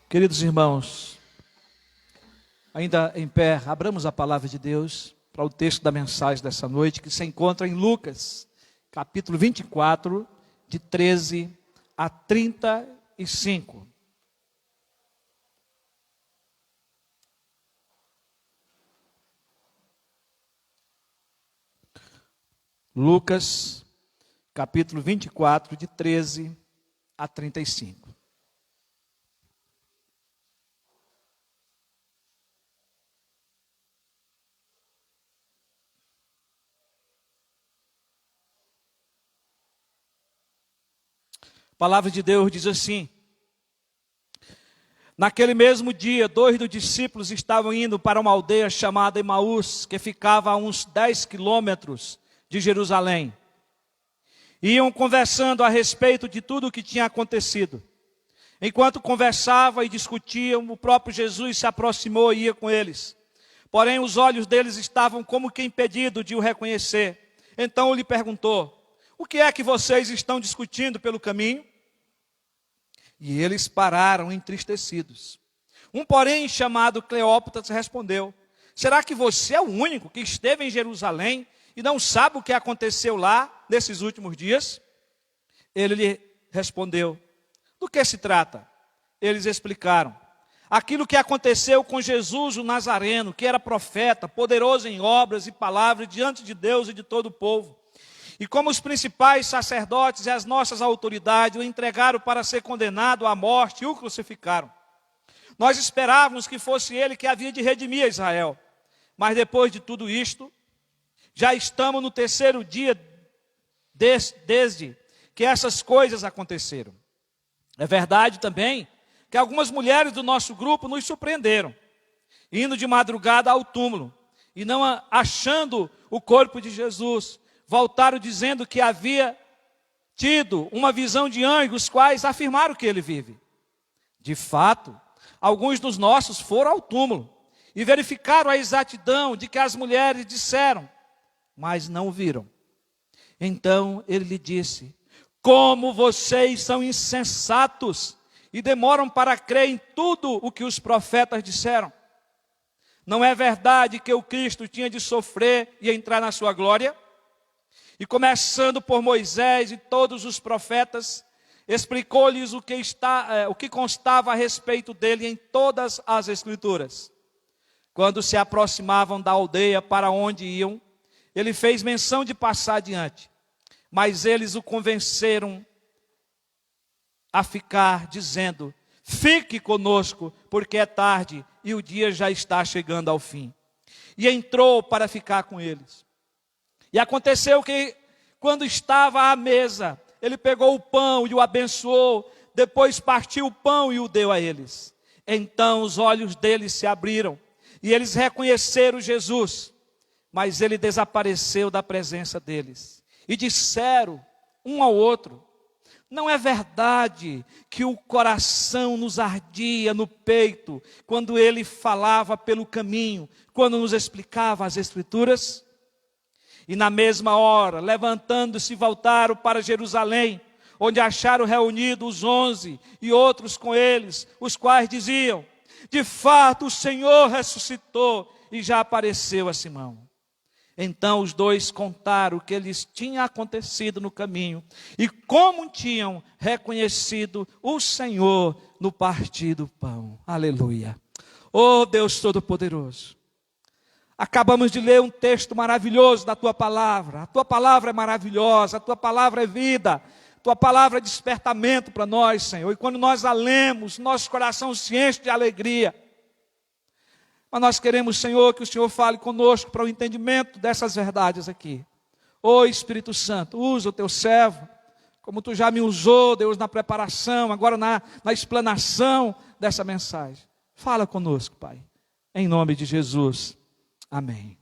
Queridos irmãos, ainda em pé, abramos a palavra de Deus para o texto da mensagem dessa noite, que se encontra em Lucas, capítulo 24, de 13 a 35. Lucas, capítulo 24, de 13 a 35. A palavra de Deus diz assim: naquele mesmo dia, 2 dos discípulos estavam indo para uma aldeia chamada Emaús, que ficava a uns 10 quilômetros de Jerusalém. Iam conversando a respeito de tudo o que tinha acontecido. Enquanto conversavam e discutiam, o próprio Jesus se aproximou e ia com eles. Porém, os olhos deles estavam como que impedidos de o reconhecer. Então ele perguntou: o que é que vocês estão discutindo pelo caminho? E eles pararam entristecidos. Um, porém, chamado Cleópatas, respondeu: será que você é o único que esteve em Jerusalém e não sabe o que aconteceu lá nesses últimos dias? Ele lhe respondeu: do que se trata? Eles explicaram: aquilo que aconteceu com Jesus o Nazareno, que era profeta, poderoso em obras e palavras diante de Deus e de todo o povo. E como os principais sacerdotes e as nossas autoridades o entregaram para ser condenado à morte e o crucificaram. Nós esperávamos que fosse ele que havia de redimir a Israel. Mas depois de tudo isto, já estamos no 3º dia desde que essas coisas aconteceram. É verdade também que algumas mulheres do nosso grupo nos surpreenderam, indo de madrugada ao túmulo e não achando o corpo de Jesus, voltaram dizendo que havia tido uma visão de anjos, os quais afirmaram que ele vive. De fato, alguns dos nossos foram ao túmulo e verificaram a exatidão de que as mulheres disseram, mas não o viram. Então ele lhe disse: como vocês são insensatos e demoram para crer em tudo o que os profetas disseram. Não é verdade que o Cristo tinha de sofrer e entrar na sua glória? E começando por Moisés e todos os profetas, explicou-lhes o que constava a respeito dele em todas as Escrituras. Quando se aproximavam da aldeia para onde iam, ele fez menção de passar adiante, mas eles o convenceram a ficar, dizendo: fique conosco, porque é tarde e o dia já está chegando ao fim. E entrou para ficar com eles. E aconteceu que, quando estava à mesa, ele pegou o pão e o abençoou, depois partiu o pão e o deu a eles. Então os olhos deles se abriram, e eles reconheceram Jesus, mas ele desapareceu da presença deles. E disseram um ao outro: não é verdade que o coração nos ardia no peito, quando ele falava pelo caminho, quando nos explicava as Escrituras? E na mesma hora, levantando-se, voltaram para Jerusalém, onde acharam reunidos os 11 e outros com eles, os quais diziam: de fato o Senhor ressuscitou e já apareceu a Simão. Então os dois contaram o que lhes tinha acontecido no caminho e como tinham reconhecido o Senhor no partir do pão. Aleluia. Oh Deus Todo-Poderoso, acabamos de ler um texto maravilhoso da Tua Palavra. A Tua Palavra é maravilhosa, a Tua Palavra é vida, a Tua Palavra é despertamento para nós, Senhor. E quando nós a lemos, nosso coração se enche de alegria. Mas nós queremos, Senhor, que o Senhor fale conosco para o entendimento dessas verdades aqui. Ô Espírito Santo, usa o Teu servo, como Tu já me usou, Deus, na preparação, agora na explanação dessa mensagem. Fala conosco, Pai, em nome de Jesus. Amém.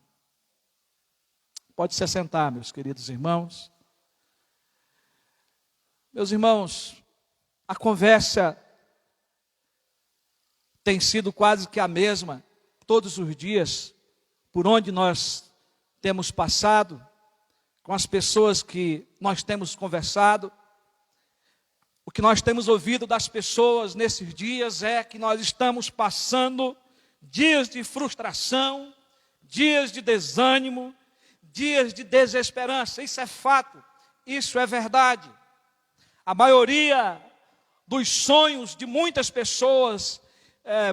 Pode se assentar, meus queridos irmãos. Meus irmãos, a conversa tem sido quase que a mesma todos os dias, por onde nós temos passado, com as pessoas que nós temos conversado. O que nós temos ouvido das pessoas nesses dias é que nós estamos passando dias de frustração, dias de desânimo, dias de desesperança. Isso é fato, isso é verdade. A maioria dos sonhos de muitas pessoas,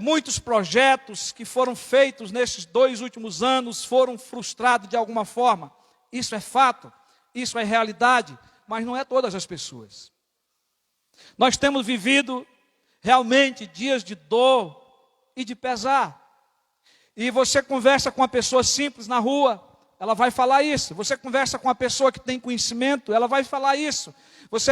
muitos projetos que foram feitos nesses 2 últimos anos foram frustrados de alguma forma. Isso é fato, isso é realidade, mas não é todas as pessoas. Nós temos vivido realmente dias de dor e de pesar. E você conversa com uma pessoa simples na rua, ela vai falar isso. Você conversa com uma pessoa que tem conhecimento, ela vai falar isso. Você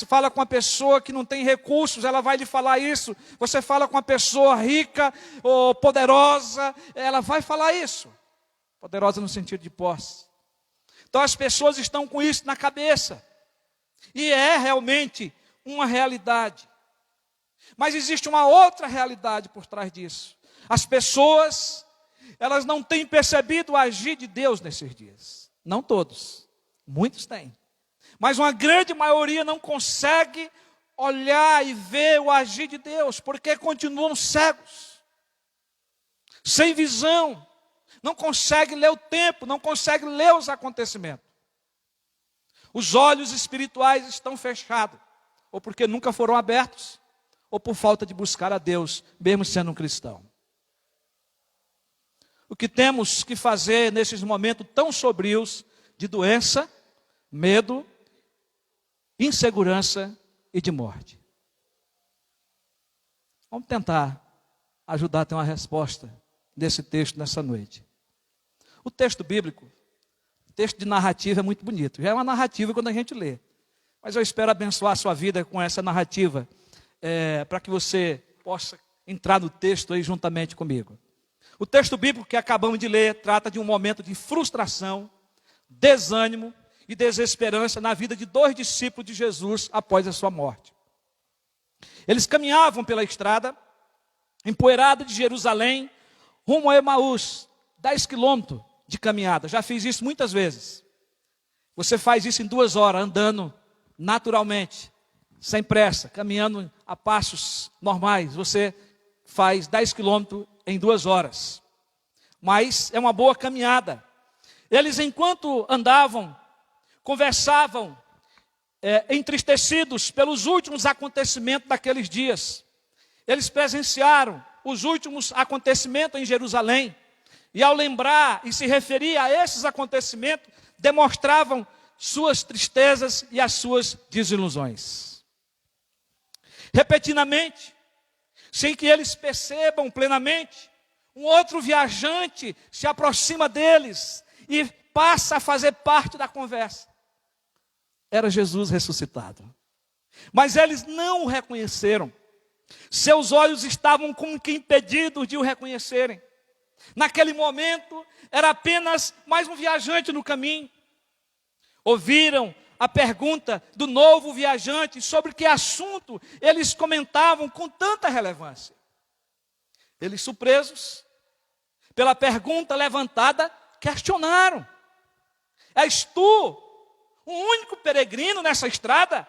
fala com uma pessoa que não tem recursos, ela vai lhe falar isso. Você fala com uma pessoa rica ou poderosa, ela vai falar isso. Poderosa no sentido de posse. Então as pessoas estão com isso na cabeça. E é realmente uma realidade. Mas existe uma outra realidade por trás disso. As pessoas, elas não têm percebido o agir de Deus nesses dias. Não todos, muitos têm. Mas uma grande maioria não consegue olhar e ver o agir de Deus, porque continuam cegos, sem visão, não consegue ler o tempo, não consegue ler os acontecimentos. Os olhos espirituais estão fechados, ou porque nunca foram abertos, ou por falta de buscar a Deus, mesmo sendo um cristão. O que temos que fazer nesses momentos tão sombrios de doença, medo, insegurança e de morte? Vamos tentar ajudar a ter uma resposta desse texto nessa noite. O texto bíblico, o texto de narrativa é muito bonito. Já é uma narrativa quando a gente lê. Mas eu espero abençoar a sua vida com essa narrativa, para que você possa entrar no texto aí juntamente comigo. O texto bíblico que acabamos de ler trata de um momento de frustração, desânimo e desesperança na vida de 2 discípulos de Jesus após a sua morte. Eles caminhavam pela estrada, empoeirada de Jerusalém, rumo a Emaús, 10 quilômetros de caminhada. Já fiz isso muitas vezes. Você faz isso em 2 horas, andando naturalmente, sem pressa, caminhando a passos normais. Você faz 10 quilômetros em 2 horas. Mas é uma boa caminhada. Eles, enquanto andavam, conversavam entristecidos pelos últimos acontecimentos daqueles dias. Eles presenciaram os últimos acontecimentos em Jerusalém. E ao lembrar e se referir a esses acontecimentos, demonstravam suas tristezas e as suas desilusões. Repetidamente, sem que eles percebam plenamente, um outro viajante se aproxima deles e passa a fazer parte da conversa. Era Jesus ressuscitado. Mas eles não o reconheceram. Seus olhos estavam como que impedidos de o reconhecerem. Naquele momento, era apenas mais um viajante no caminho. Ouviram a pergunta do novo viajante sobre que assunto eles comentavam com tanta relevância. Eles, surpresos pela pergunta levantada, questionaram: és tu o único peregrino nessa estrada,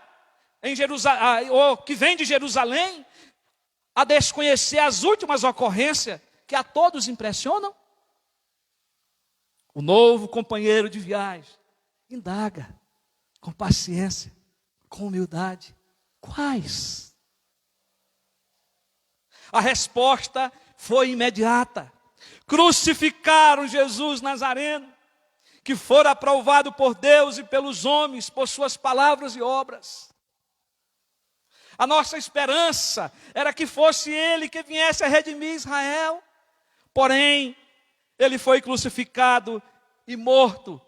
em Jerusalém, ou que vem de Jerusalém, a desconhecer as últimas ocorrências que a todos impressionam? O novo companheiro de viagem indaga com paciência, com humildade: quais? A resposta foi imediata: crucificaram Jesus Nazareno, que fora aprovado por Deus e pelos homens, por suas palavras e obras. A nossa esperança era que fosse ele que viesse a redimir Israel. Porém, ele foi crucificado e morto.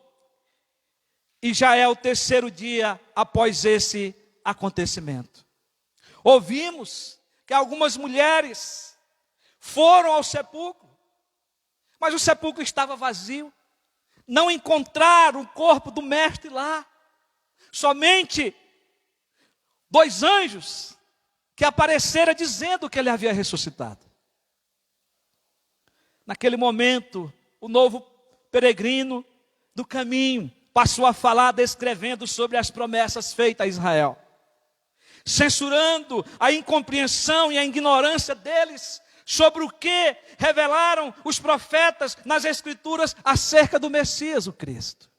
E já é o terceiro dia após esse acontecimento. Ouvimos que algumas mulheres foram ao sepulcro, mas o sepulcro estava vazio. Não encontraram o corpo do mestre lá. Somente 2 anjos que apareceram dizendo que ele havia ressuscitado. Naquele momento, o novo peregrino do caminho passou a falar descrevendo sobre as promessas feitas a Israel, censurando a incompreensão e a ignorância deles sobre o que revelaram os profetas nas Escrituras acerca do Messias, o Cristo.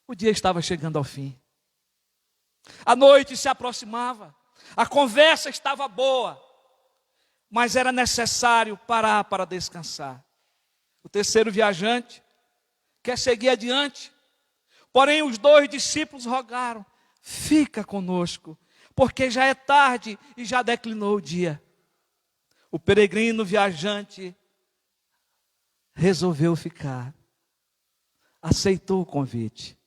O dia estava chegando ao fim. A noite se aproximava. A conversa estava boa, mas era necessário parar para descansar. O terceiro viajante quer seguir adiante, porém os 2 discípulos rogaram: fica conosco, porque já é tarde e já declinou o dia. O peregrino viajante resolveu ficar, aceitou o convite.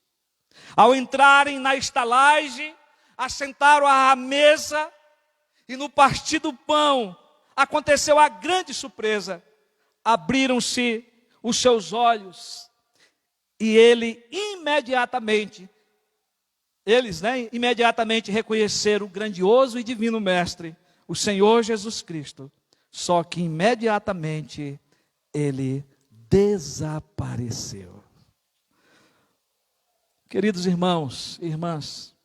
Ao entrarem na estalagem, assentaram à mesa e no partir do pão aconteceu a grande surpresa. Abriram-se os seus olhos e imediatamente reconheceram o grandioso e divino Mestre, o Senhor Jesus Cristo. Só que imediatamente ele desapareceu. Queridos irmãos e irmãs,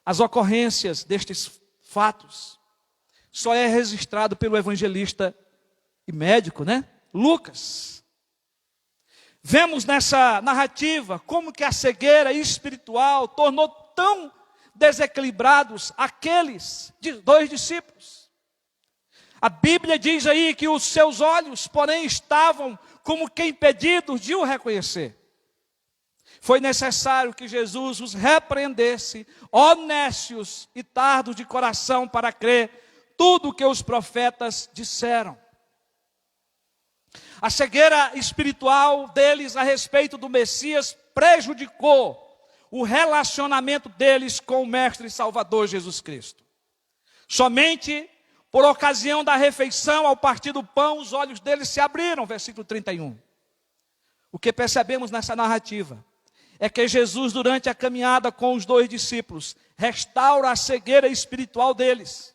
as ocorrências destes fatos só é registrado pelo evangelista e médico, Lucas. Vemos nessa narrativa como que a cegueira espiritual tornou tão desequilibrados aqueles 2 discípulos. A Bíblia diz aí que os seus olhos, porém, estavam como que impedidos de o reconhecer. Foi necessário que Jesus os repreendesse, ó nécios e tardos de coração, para crer tudo o que os profetas disseram. A cegueira espiritual deles a respeito do Messias prejudicou o relacionamento deles com o Mestre e Salvador Jesus Cristo. Somente por ocasião da refeição, ao partir do pão, os olhos deles se abriram, versículo 31. O que percebemos nessa narrativa é que Jesus, durante a caminhada com os 2 discípulos, restaura a cegueira espiritual deles.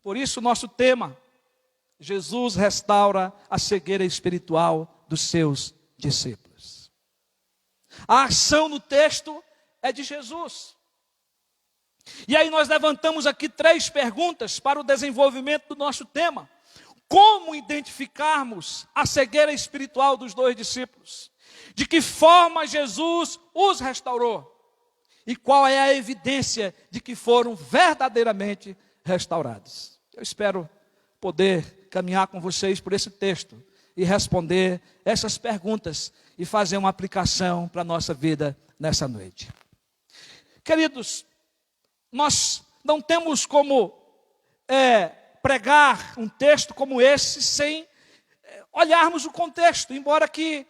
Por isso, nosso tema: Jesus restaura a cegueira espiritual dos seus discípulos. A ação no texto é de Jesus. E aí nós levantamos aqui 3 perguntas para o desenvolvimento do nosso tema. Como identificarmos a cegueira espiritual dos 2 discípulos? De que forma Jesus os restaurou? e qual é a evidência de que foram verdadeiramente restaurados. Eu espero poder caminhar com vocês por esse texto e responder essas perguntas e fazer uma aplicação para a nossa vida nessa noite. Queridos, nós não temos como pregar um texto como esse sem olharmos o contexto, embora que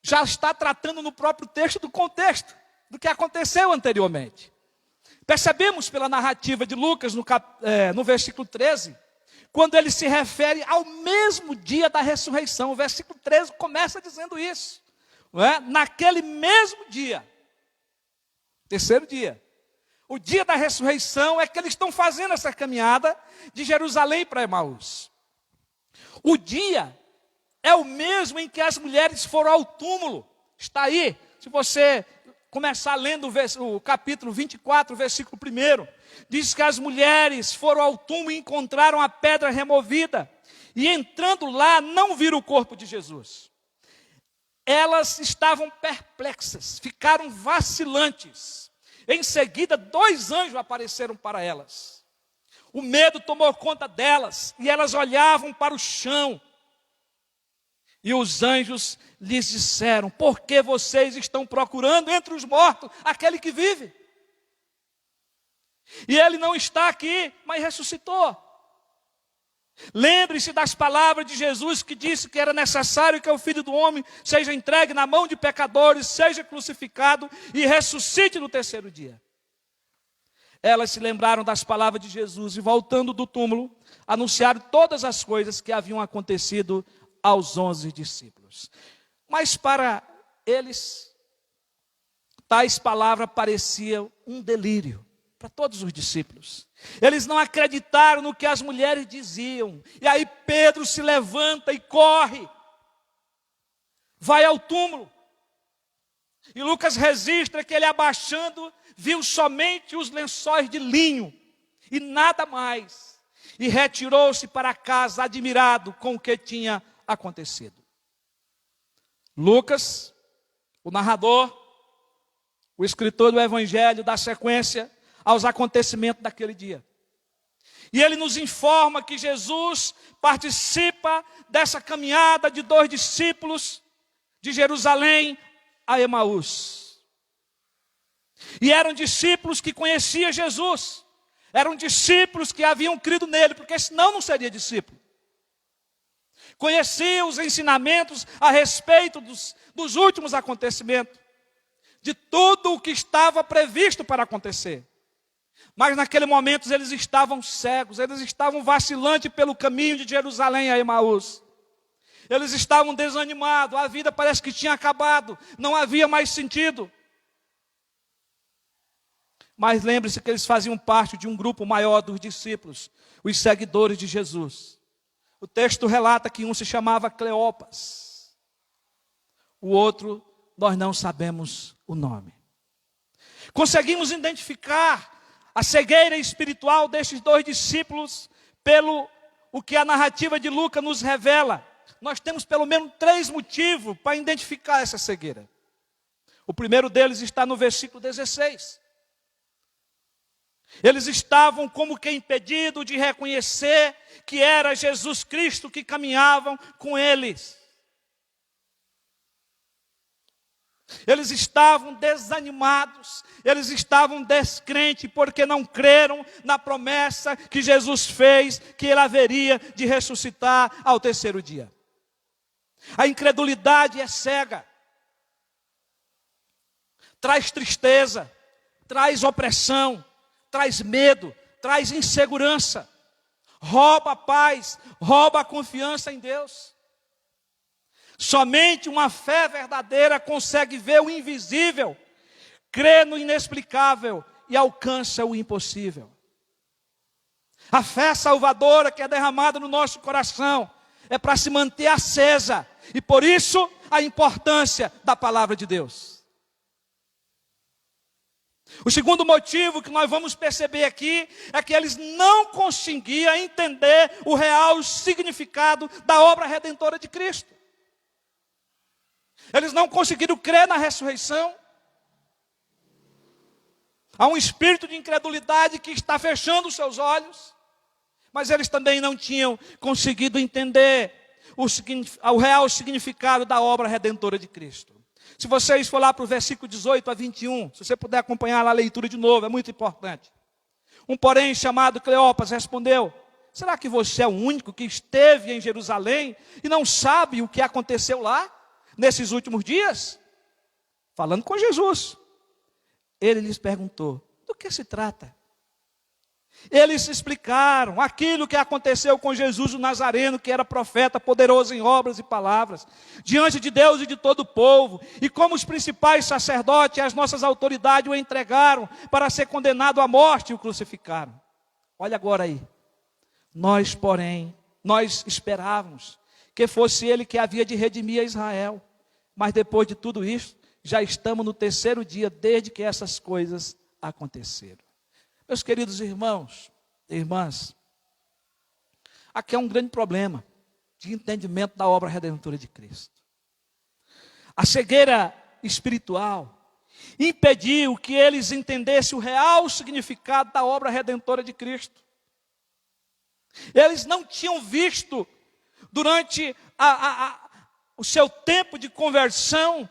já está tratando no próprio texto do contexto, do que aconteceu anteriormente. Percebemos pela narrativa de Lucas no versículo 13, quando ele se refere ao mesmo dia da ressurreição. O versículo 13 começa dizendo isso, não é? Naquele mesmo dia, terceiro dia, o dia da ressurreição, é que eles estão fazendo essa caminhada de Jerusalém para Emaús. O dia é o mesmo em que as mulheres foram ao túmulo. Está aí, se você começar lendo o capítulo 24, versículo 1, diz que as mulheres foram ao túmulo e encontraram a pedra removida. E entrando lá, não viram o corpo de Jesus. Elas estavam perplexas, ficaram vacilantes. Em seguida, 2 anjos apareceram para elas. O medo tomou conta delas e elas olhavam para o chão. E os anjos lhes disseram: por que vocês estão procurando entre os mortos aquele que vive? E ele não está aqui, mas ressuscitou. Lembre-se das palavras de Jesus que disse que era necessário que o Filho do Homem seja entregue na mão de pecadores, seja crucificado e ressuscite no terceiro dia. Elas se lembraram das palavras de Jesus e, voltando do túmulo, anunciaram todas as coisas que haviam acontecido aos 11 discípulos. Mas para eles, tais palavras pareciam um delírio para todos os discípulos. Eles não acreditaram no que as mulheres diziam. E aí Pedro se levanta e corre, vai ao túmulo. E Lucas registra que ele, abaixando, viu somente os lençóis de linho e nada mais. E retirou-se para casa, admirado com o que tinha acontecido. Lucas, o narrador, o escritor do Evangelho, dá sequência aos acontecimentos daquele dia. E ele nos informa que Jesus participa dessa caminhada de 2 discípulos de Jerusalém a Emaús. E eram discípulos que conheciam Jesus. Eram discípulos que haviam crido nele, porque senão não seria discípulo. Conheciam os ensinamentos a respeito dos últimos acontecimentos, de tudo o que estava previsto para acontecer. Mas naquele momento eles estavam cegos, eles estavam vacilantes pelo caminho de Jerusalém a Emaús. Eles estavam desanimados, a vida parece que tinha acabado, não havia mais sentido. Mas lembre-se que eles faziam parte de um grupo maior dos discípulos, os seguidores de Jesus. O texto relata que um se chamava Cleopas, o outro nós não sabemos o nome. Conseguimos identificar a cegueira espiritual destes 2 discípulos pelo o que a narrativa de Lucas nos revela. Nós temos pelo menos 3 motivos para identificar essa cegueira. O primeiro deles está no versículo 16. Eles estavam como que impedidos de reconhecer que era Jesus Cristo que caminhavam com eles. Eles estavam desanimados, eles estavam descrentes, porque não creram na promessa que Jesus fez, que ele haveria de ressuscitar ao terceiro dia. A incredulidade é cega, traz tristeza, traz opressão, traz medo, traz insegurança, rouba a paz, rouba a confiança em Deus. Somente uma fé verdadeira consegue ver o invisível, crê no inexplicável e alcança o impossível. A fé salvadora que é derramada no nosso coração é para se manter acesa, e por isso a importância da palavra de Deus. O segundo motivo que nós vamos perceber aqui é que eles não conseguiam entender o real significado da obra redentora de Cristo. Eles não conseguiram crer na ressurreição. Há um espírito de incredulidade que está fechando os seus olhos, mas eles também não tinham conseguido entender o real significado da obra redentora de Cristo. Se vocês for lá para o versículo 18 a 21, se você puder acompanhar a leitura de novo, é muito importante. Um porém chamado Cleopas respondeu: será que você é o único que esteve em Jerusalém e não sabe o que aconteceu lá, nesses últimos dias? Falando com Jesus. Ele lhes perguntou: do que se trata? Eles explicaram aquilo que aconteceu com Jesus o Nazareno, que era profeta, poderoso em obras e palavras, diante de Deus e de todo o povo, e como os principais sacerdotes e as nossas autoridades o entregaram para ser condenado à morte e o crucificaram. Olha agora aí. Nós, porém, nós esperávamos que fosse ele que havia de redimir a Israel, mas depois de tudo isso, já estamos no terceiro dia desde que essas coisas aconteceram. Meus queridos irmãos e irmãs, aqui é um grande problema de entendimento da obra redentora de Cristo. A cegueira espiritual impediu que eles entendessem o real significado da obra redentora de Cristo. Eles não tinham visto durante o seu tempo de conversão,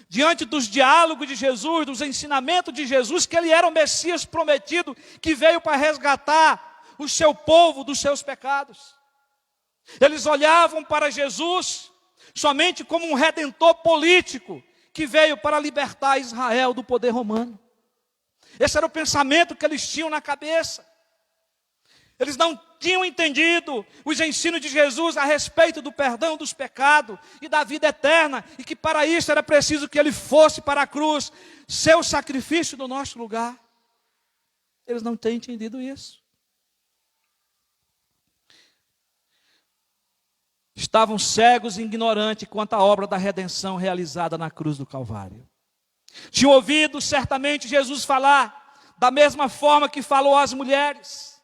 diante dos diálogos de Jesus, dos ensinamentos de Jesus, que ele era o Messias prometido, que veio para resgatar o seu povo dos seus pecados. Eles olhavam para Jesus somente como um redentor político, que veio para libertar Israel do poder romano. Esse era o pensamento que eles tinham na cabeça. Eles não tinham entendido os ensinos de Jesus a respeito do perdão dos pecados e da vida eterna, e que para isso era preciso que ele fosse para a cruz, ser o sacrifício do nosso lugar. Eles não têm entendido isso. Estavam cegos e ignorantes quanto à obra da redenção realizada na cruz do Calvário. Tinham ouvido certamente Jesus falar da mesma forma que falou às mulheres,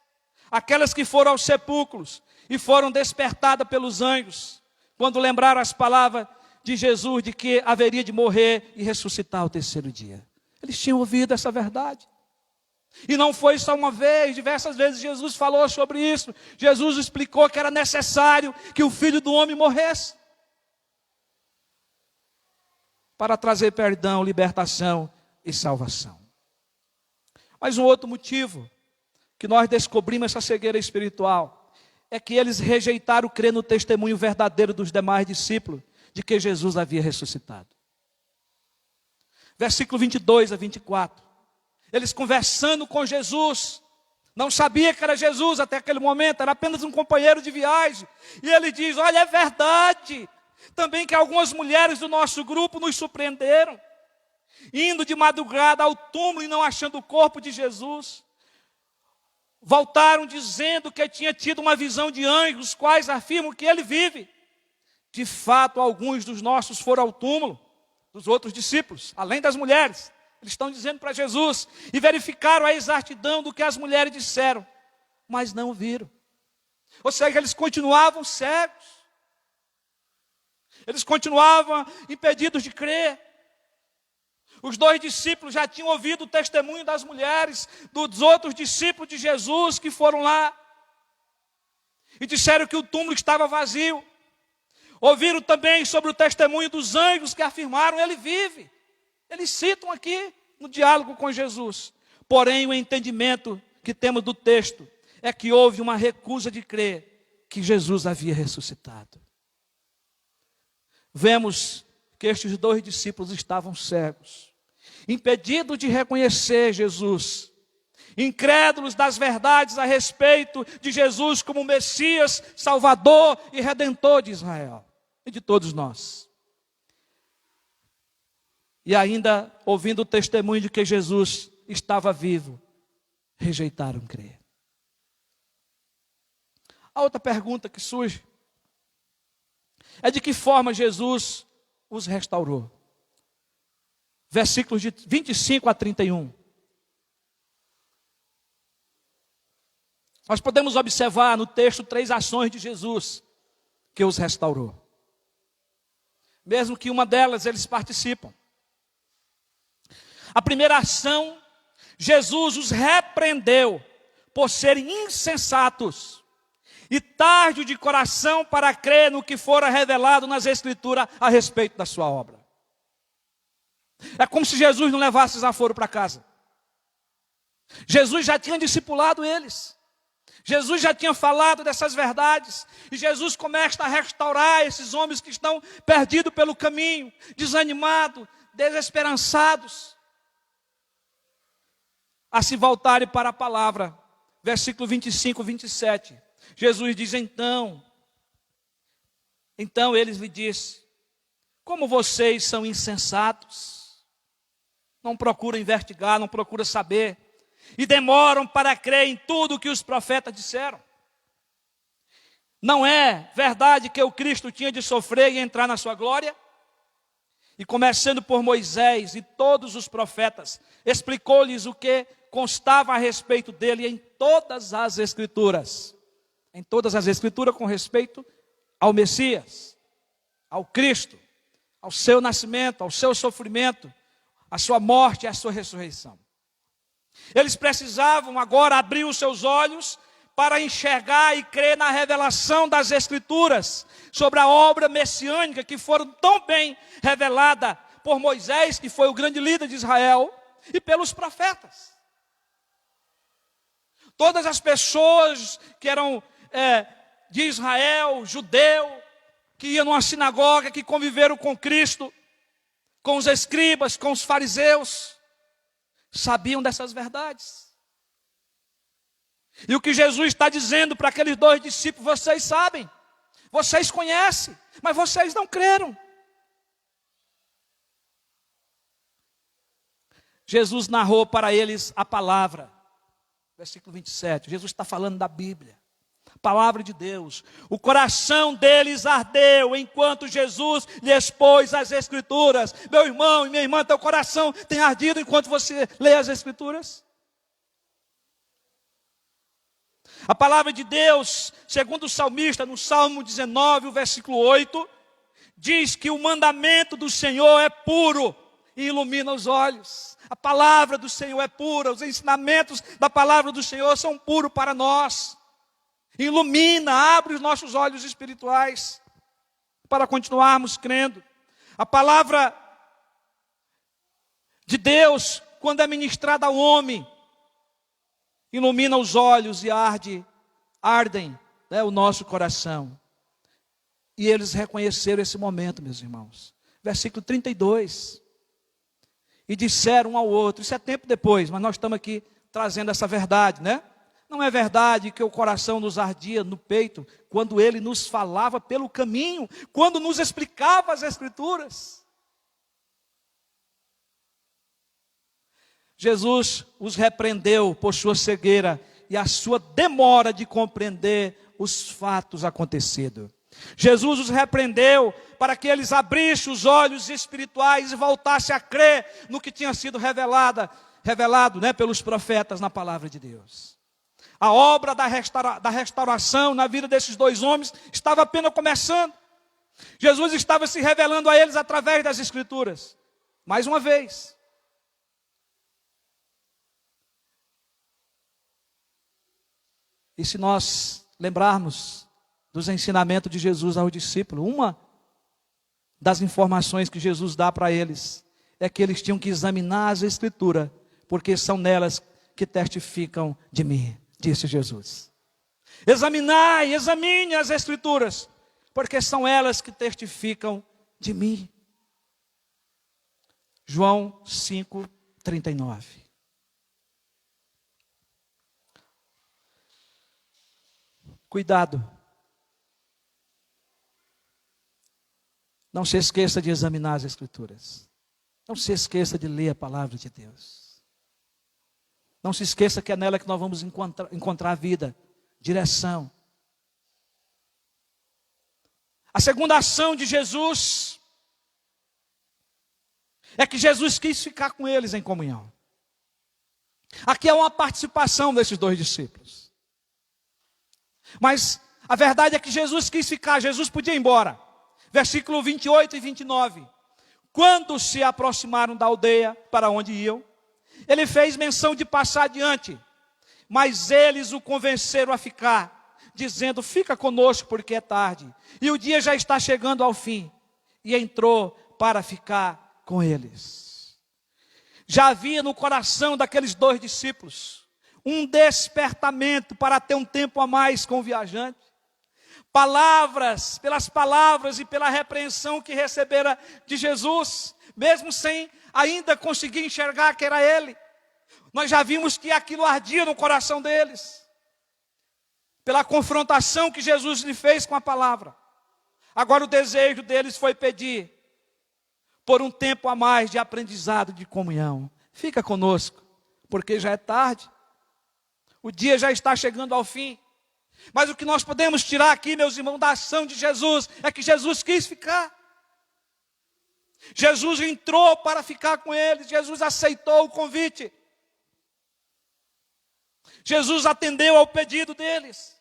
aquelas que foram aos sepulcros e foram despertadas pelos anjos, quando lembraram as palavras de Jesus de que haveria de morrer e ressuscitar ao terceiro dia. Eles tinham ouvido essa verdade. E não foi só uma vez, diversas vezes Jesus falou sobre isso. Jesus explicou que era necessário que o Filho do Homem morresse para trazer perdão, libertação e salvação. Mas um outro motivo que nós descobrimos essa cegueira espiritual é que eles rejeitaram crer no testemunho verdadeiro dos demais discípulos de que Jesus havia ressuscitado. Versículo 22 a 24. Eles conversando com Jesus, não sabia que era Jesus até aquele momento, era apenas um companheiro de viagem. E ele diz: olha, é verdade também que algumas mulheres do nosso grupo nos surpreenderam, indo de madrugada ao túmulo e não achando o corpo de Jesus. Voltaram dizendo que tinha tido uma visão de anjos, os quais afirmam que ele vive. De fato, alguns dos nossos foram ao túmulo, dos outros discípulos, além das mulheres. Eles estão dizendo para Jesus, e verificaram a exatidão do que as mulheres disseram, mas não viram. Ou seja, eles continuavam cegos. Eles continuavam impedidos de crer. Os dois discípulos já tinham ouvido o testemunho das mulheres, dos outros discípulos de Jesus que foram lá. E disseram que o túmulo estava vazio. Ouviram também sobre o testemunho dos anjos que afirmaram: ele vive. Eles citam aqui no diálogo com Jesus. Porém, o entendimento que temos do texto é que houve uma recusa de crer que Jesus havia ressuscitado. Vemos que estes dois discípulos estavam cegos, impedidos de reconhecer Jesus, incrédulos das verdades a respeito de Jesus como Messias, Salvador e Redentor de Israel e de todos nós. E ainda, ouvindo o testemunho de que Jesus estava vivo, rejeitaram crer. A outra pergunta que surge é: de que forma Jesus os restaurou? Versículos de 25 a 31. Nós podemos observar no texto 3 ações de Jesus que os restaurou. Mesmo que uma delas eles participam. A primeira ação Jesus os repreendeu por serem insensatos e tardios de coração para crer no que fora revelado nas Escrituras a respeito da sua obra. É como se Jesus não levasse desaforo para casa. Jesus já tinha discipulado eles. Jesus já tinha falado dessas verdades. E Jesus começa a restaurar esses homens que estão perdidos pelo caminho, desanimados, desesperançados, a se voltarem para a palavra. Versículo 25, 27. Jesus diz, então eles lhe disse, como vocês são insensatos, não procuram investigar, não procuram saber, e demoram para crer em tudo o que os profetas disseram. Não é verdade que o Cristo tinha de sofrer e entrar na sua glória? E começando por Moisés e todos os profetas, explicou-lhes o que constava a respeito dele em todas as Escrituras. Em todas as Escrituras com respeito ao Messias, ao Cristo, ao seu nascimento, ao seu sofrimento, à sua morte e à sua ressurreição. Eles precisavam agora abrir os seus olhos para enxergar e crer na revelação das Escrituras sobre a obra messiânica que foram tão bem revelada por Moisés, que foi o grande líder de Israel, e pelos profetas. Todas as pessoas que eram de Israel, judeu, que iam numa sinagoga, que conviveram com Cristo, com os escribas, com os fariseus, sabiam dessas verdades. E o que Jesus está dizendo para aqueles dois discípulos, vocês sabem, vocês conhecem, mas vocês não creram. Jesus narrou para eles a palavra, versículo 27, Jesus está falando da Bíblia, a palavra de Deus. O coração deles ardeu enquanto Jesus lhe expôs as Escrituras. Meu irmão e minha irmã, teu coração tem ardido enquanto você lê as Escrituras? A palavra de Deus, segundo o salmista, no Salmo 19, o versículo 8, diz que o mandamento do Senhor é puro e ilumina os olhos. A palavra do Senhor é pura, os ensinamentos da palavra do Senhor são puros para nós. Ilumina, abre os nossos olhos espirituais para continuarmos crendo. A palavra de Deus, quando é ministrada ao homem, ilumina os olhos e ardem, né, o nosso coração. E eles reconheceram esse momento, meus irmãos. Versículo 32. E disseram um ao outro, isso é tempo depois, mas nós estamos aqui trazendo essa verdade, né? Não é verdade que o coração nos ardia no peito quando ele nos falava pelo caminho, quando nos explicava as Escrituras? Jesus os repreendeu por sua cegueira e a sua demora de compreender os fatos acontecidos. Jesus os repreendeu para que eles abrissem os olhos espirituais e voltassem a crer no que tinha sido revelado, né, pelos profetas na palavra de Deus. A obra da restauração na vida desses dois homens estava apenas começando. Jesus estava se revelando a eles através das Escrituras. Mais uma vez. E se nós lembrarmos dos ensinamentos de Jesus aos discípulos, uma das informações que Jesus dá para eles é que eles tinham que examinar as Escrituras, porque são nelas que testificam de mim, disse Jesus. Examine as Escrituras, porque são elas que testificam de mim. João 5:39. Cuidado. Não se esqueça de examinar as Escrituras. Não se esqueça de ler a palavra de Deus. Não se esqueça que é nela que nós vamos encontrar vida, direção. A segunda ação de Jesus é que Jesus quis ficar com eles em comunhão. Aqui é uma participação desses dois discípulos. Mas a verdade é que Jesus quis ficar, Jesus podia ir embora. Versículo 28 e 29. Quando se aproximaram da aldeia para onde iam, ele fez menção de passar adiante, mas eles o convenceram a ficar, dizendo: fica conosco porque é tarde, e o dia já está chegando ao fim. E entrou para ficar com eles. Já havia no coração daqueles 2 discípulos um despertamento para ter um tempo a mais com o viajante. Pelas palavras e pela repreensão que recebera de Jesus, mesmo sem ainda conseguir enxergar que era ele, nós já vimos que aquilo ardia no coração deles, pela confrontação que Jesus lhe fez com a palavra. Agora o desejo deles foi pedir por um tempo a mais de aprendizado, de comunhão. Fica conosco, porque já é tarde, o dia já está chegando ao fim. Mas o que nós podemos tirar aqui, meus irmãos, da ação de Jesus, é que Jesus quis ficar. Jesus entrou para ficar com eles, Jesus aceitou o convite. Jesus atendeu ao pedido deles.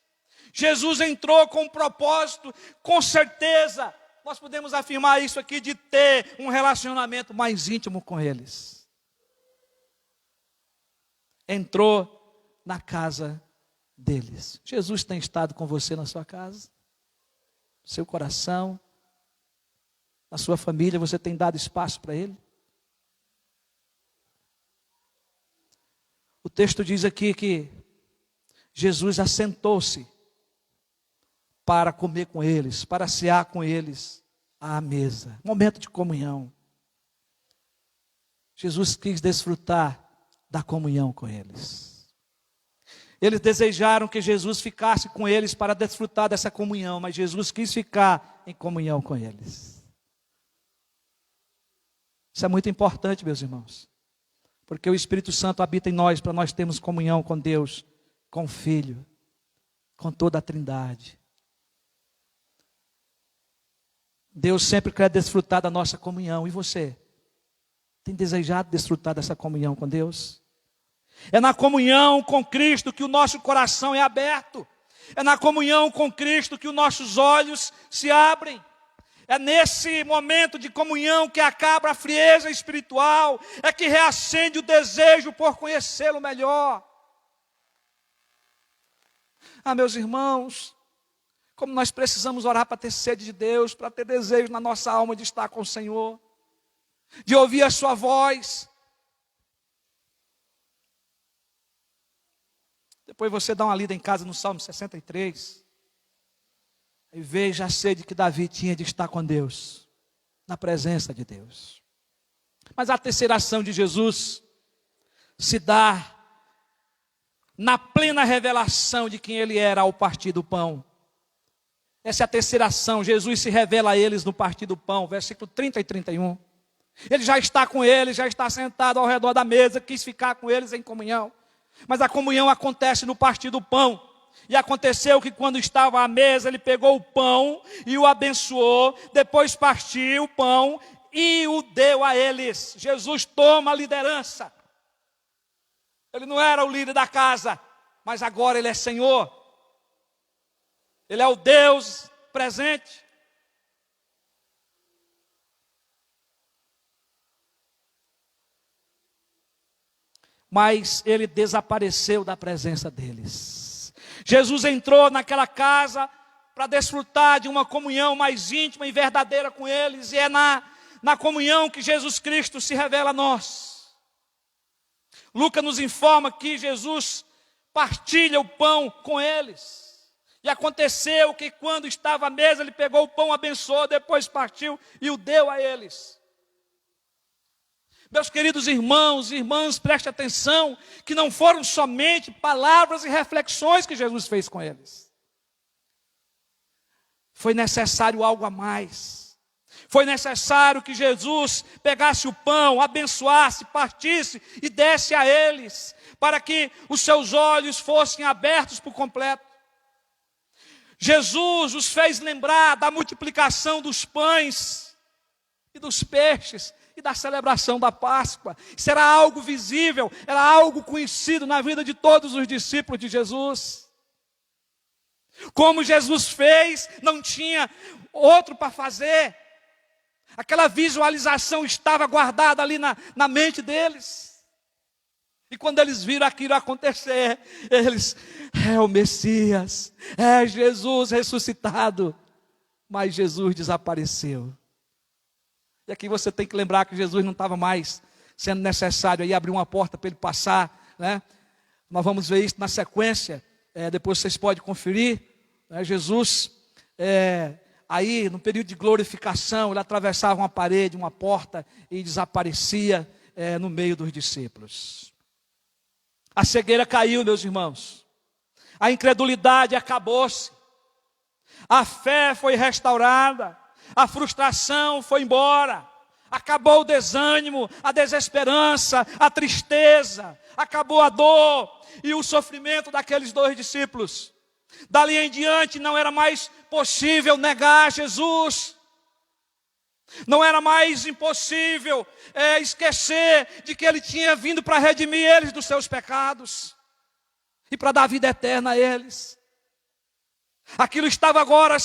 Jesus entrou com um propósito, com certeza, nós podemos afirmar isso aqui, de ter um relacionamento mais íntimo com eles. Entrou na casa deles. Jesus tem estado com você na sua casa, no seu coração, na sua família, você tem dado espaço para Ele? O texto diz aqui que Jesus assentou-se para comer com eles, para cear com eles à mesa. Momento de comunhão. Jesus quis desfrutar da comunhão com eles. Eles desejaram que Jesus ficasse com eles para desfrutar dessa comunhão, mas Jesus quis ficar em comunhão com eles. Isso é muito importante, meus irmãos, porque o Espírito Santo habita em nós, para nós termos comunhão com Deus, com o Filho, com toda a Trindade. Deus sempre quer desfrutar da nossa comunhão. E você? Tem desejado desfrutar dessa comunhão com Deus? É na comunhão com Cristo que o nosso coração é aberto. É na comunhão com Cristo que os nossos olhos se abrem. É nesse momento de comunhão que acaba a frieza espiritual. É que reacende o desejo por conhecê-lo melhor. Ah, meus irmãos, como nós precisamos orar para ter sede de Deus, para ter desejo na nossa alma de estar com o Senhor, de ouvir a sua voz. Depois você dá uma lida em casa no Salmo 63. E veja a sede que Davi tinha de estar com Deus, na presença de Deus. Mas a terceira ação de Jesus se dá na plena revelação de quem Ele era ao partir do pão. Essa é a terceira ação. Jesus se revela a eles no partir do pão, versículo 30 e 31. Ele já está com eles, já está sentado ao redor da mesa, quis ficar com eles em comunhão. Mas a comunhão acontece no partir do pão. E aconteceu que quando estava à mesa, ele pegou o pão e o abençoou, depois partiu o pão e o deu a eles. Jesus toma a liderança. Ele não era o líder da casa, mas agora ele é Senhor. Ele é o Deus presente. Mas ele desapareceu da presença deles. Jesus entrou naquela casa para desfrutar de uma comunhão mais íntima e verdadeira com eles. E é na comunhão que Jesus Cristo se revela a nós. Lucas nos informa que Jesus partilha o pão com eles. E aconteceu que quando estava à mesa, ele pegou o pão, abençoou, depois partiu e o deu a eles. Meus queridos irmãos e irmãs, preste atenção, que não foram somente palavras e reflexões que Jesus fez com eles. Foi necessário algo a mais. Foi necessário que Jesus pegasse o pão, abençoasse, partisse e desse a eles, para que os seus olhos fossem abertos por completo. Jesus os fez lembrar da multiplicação dos pães e dos peixes, e da celebração da Páscoa. Isso era algo visível, era algo conhecido na vida de todos os discípulos de Jesus. Como Jesus fez, não tinha outro para fazer. Aquela visualização estava guardada ali na mente deles. E quando eles viram aquilo acontecer, eles, é o Messias, é Jesus ressuscitado. Mas Jesus desapareceu. E aqui você tem que lembrar que Jesus não estava mais sendo necessário aí abrir uma porta para ele passar, né? Nós vamos ver isso na sequência, depois vocês podem conferir, né? Jesus, aí no período de glorificação, ele atravessava uma parede, uma porta e desaparecia no meio dos discípulos. A cegueira caiu, meus irmãos. A incredulidade acabou-se. A fé foi restaurada. A frustração foi embora. Acabou o desânimo, a desesperança, a tristeza. Acabou a dor e o sofrimento daqueles 2 discípulos. Dali em diante não era mais possível negar Jesus. Não era mais impossível esquecer de que Ele tinha vindo para redimir eles dos seus pecados e para dar vida eterna a eles. Aquilo estava agora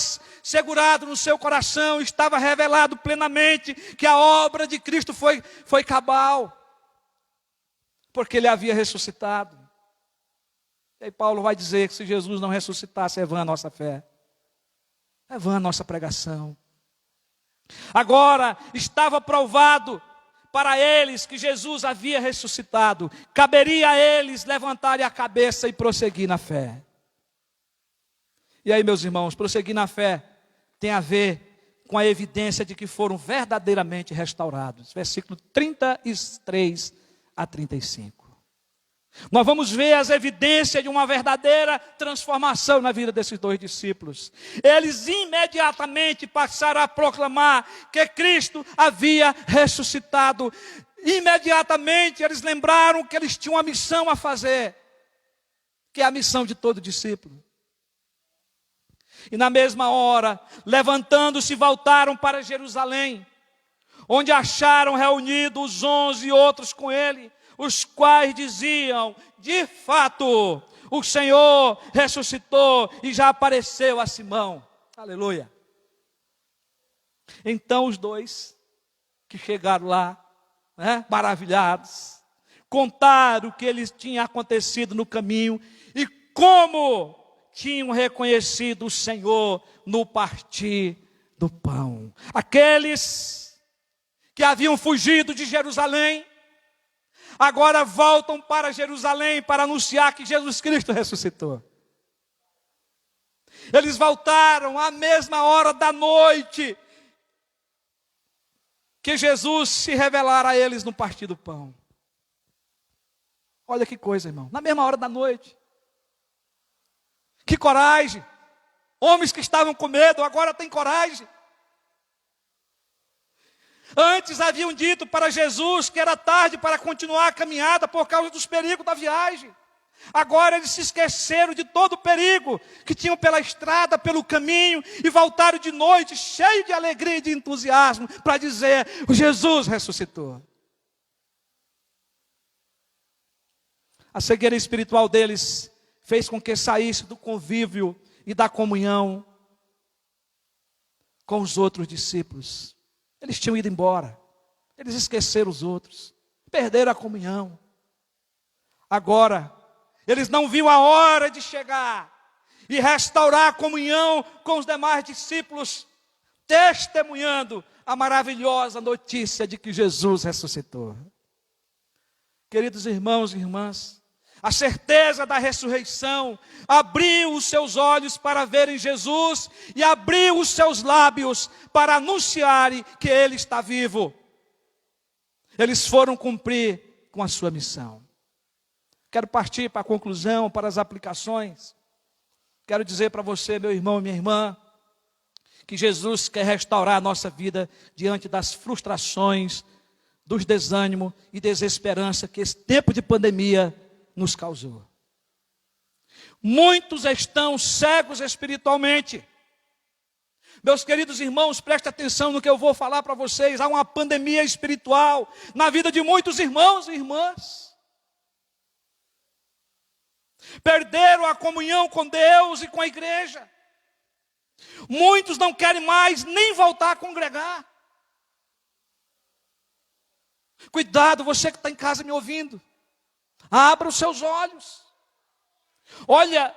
segurado no seu coração, estava revelado plenamente que a obra de Cristo foi cabal, porque Ele havia ressuscitado. E aí Paulo vai dizer que se Jesus não ressuscitasse, é vã a nossa fé, é vã a nossa pregação. Agora estava provado para eles que Jesus havia ressuscitado. Caberia a eles levantarem a cabeça e prosseguir na fé. E aí, meus irmãos, prosseguir na fé tem a ver com a evidência de que foram verdadeiramente restaurados. Versículo 33 a 35. Nós vamos ver as evidências de uma verdadeira transformação na vida desses 2 discípulos. Eles imediatamente passaram a proclamar que Cristo havia ressuscitado. Imediatamente eles lembraram que eles tinham uma missão a fazer, que é a missão de todo discípulo. E na mesma hora, levantando-se, voltaram para Jerusalém, onde acharam reunidos os 11 outros com ele, os quais diziam, de fato, o Senhor ressuscitou e já apareceu a Simão. Aleluia. Então os 2 que chegaram lá, maravilhados, contaram o que lhes tinha acontecido no caminho e como tinham reconhecido o Senhor no partir do pão. Aqueles que haviam fugido de Jerusalém, agora voltam para Jerusalém para anunciar que Jesus Cristo ressuscitou. Eles voltaram à mesma hora da noite que Jesus se revelara a eles no partir do pão. Olha que coisa, irmão. Na mesma hora da noite. Que coragem. Homens que estavam com medo, agora têm coragem. Antes haviam dito para Jesus que era tarde para continuar a caminhada por causa dos perigos da viagem. Agora eles se esqueceram de todo o perigo que tinham pela estrada, pelo caminho, e voltaram de noite cheios de alegria e de entusiasmo para dizer: o Jesus ressuscitou. A cegueira espiritual deles fez com que saísse do convívio e da comunhão com os outros discípulos. Eles tinham ido embora, eles esqueceram os outros, perderam a comunhão. Agora, eles não viam a hora de chegar e restaurar a comunhão com os demais discípulos, testemunhando a maravilhosa notícia de que Jesus ressuscitou. Queridos irmãos e irmãs, a certeza da ressurreição abriu os seus olhos para verem Jesus e abriu os seus lábios para anunciarem que Ele está vivo. Eles foram cumprir com a sua missão. Quero partir para a conclusão, para as aplicações. Quero dizer para você, meu irmão e minha irmã, que Jesus quer restaurar a nossa vida diante das frustrações, dos desânimos e desesperança que esse tempo de pandemia nos causou. Muitos estão cegos espiritualmente. Meus queridos irmãos, prestem atenção no que eu vou falar para vocês. Há uma pandemia espiritual na vida de muitos irmãos e irmãs. Perderam a comunhão com Deus e com a igreja. Muitos não querem mais nem voltar a congregar. Cuidado, você que está em casa me ouvindo. Abra os seus olhos. Olha,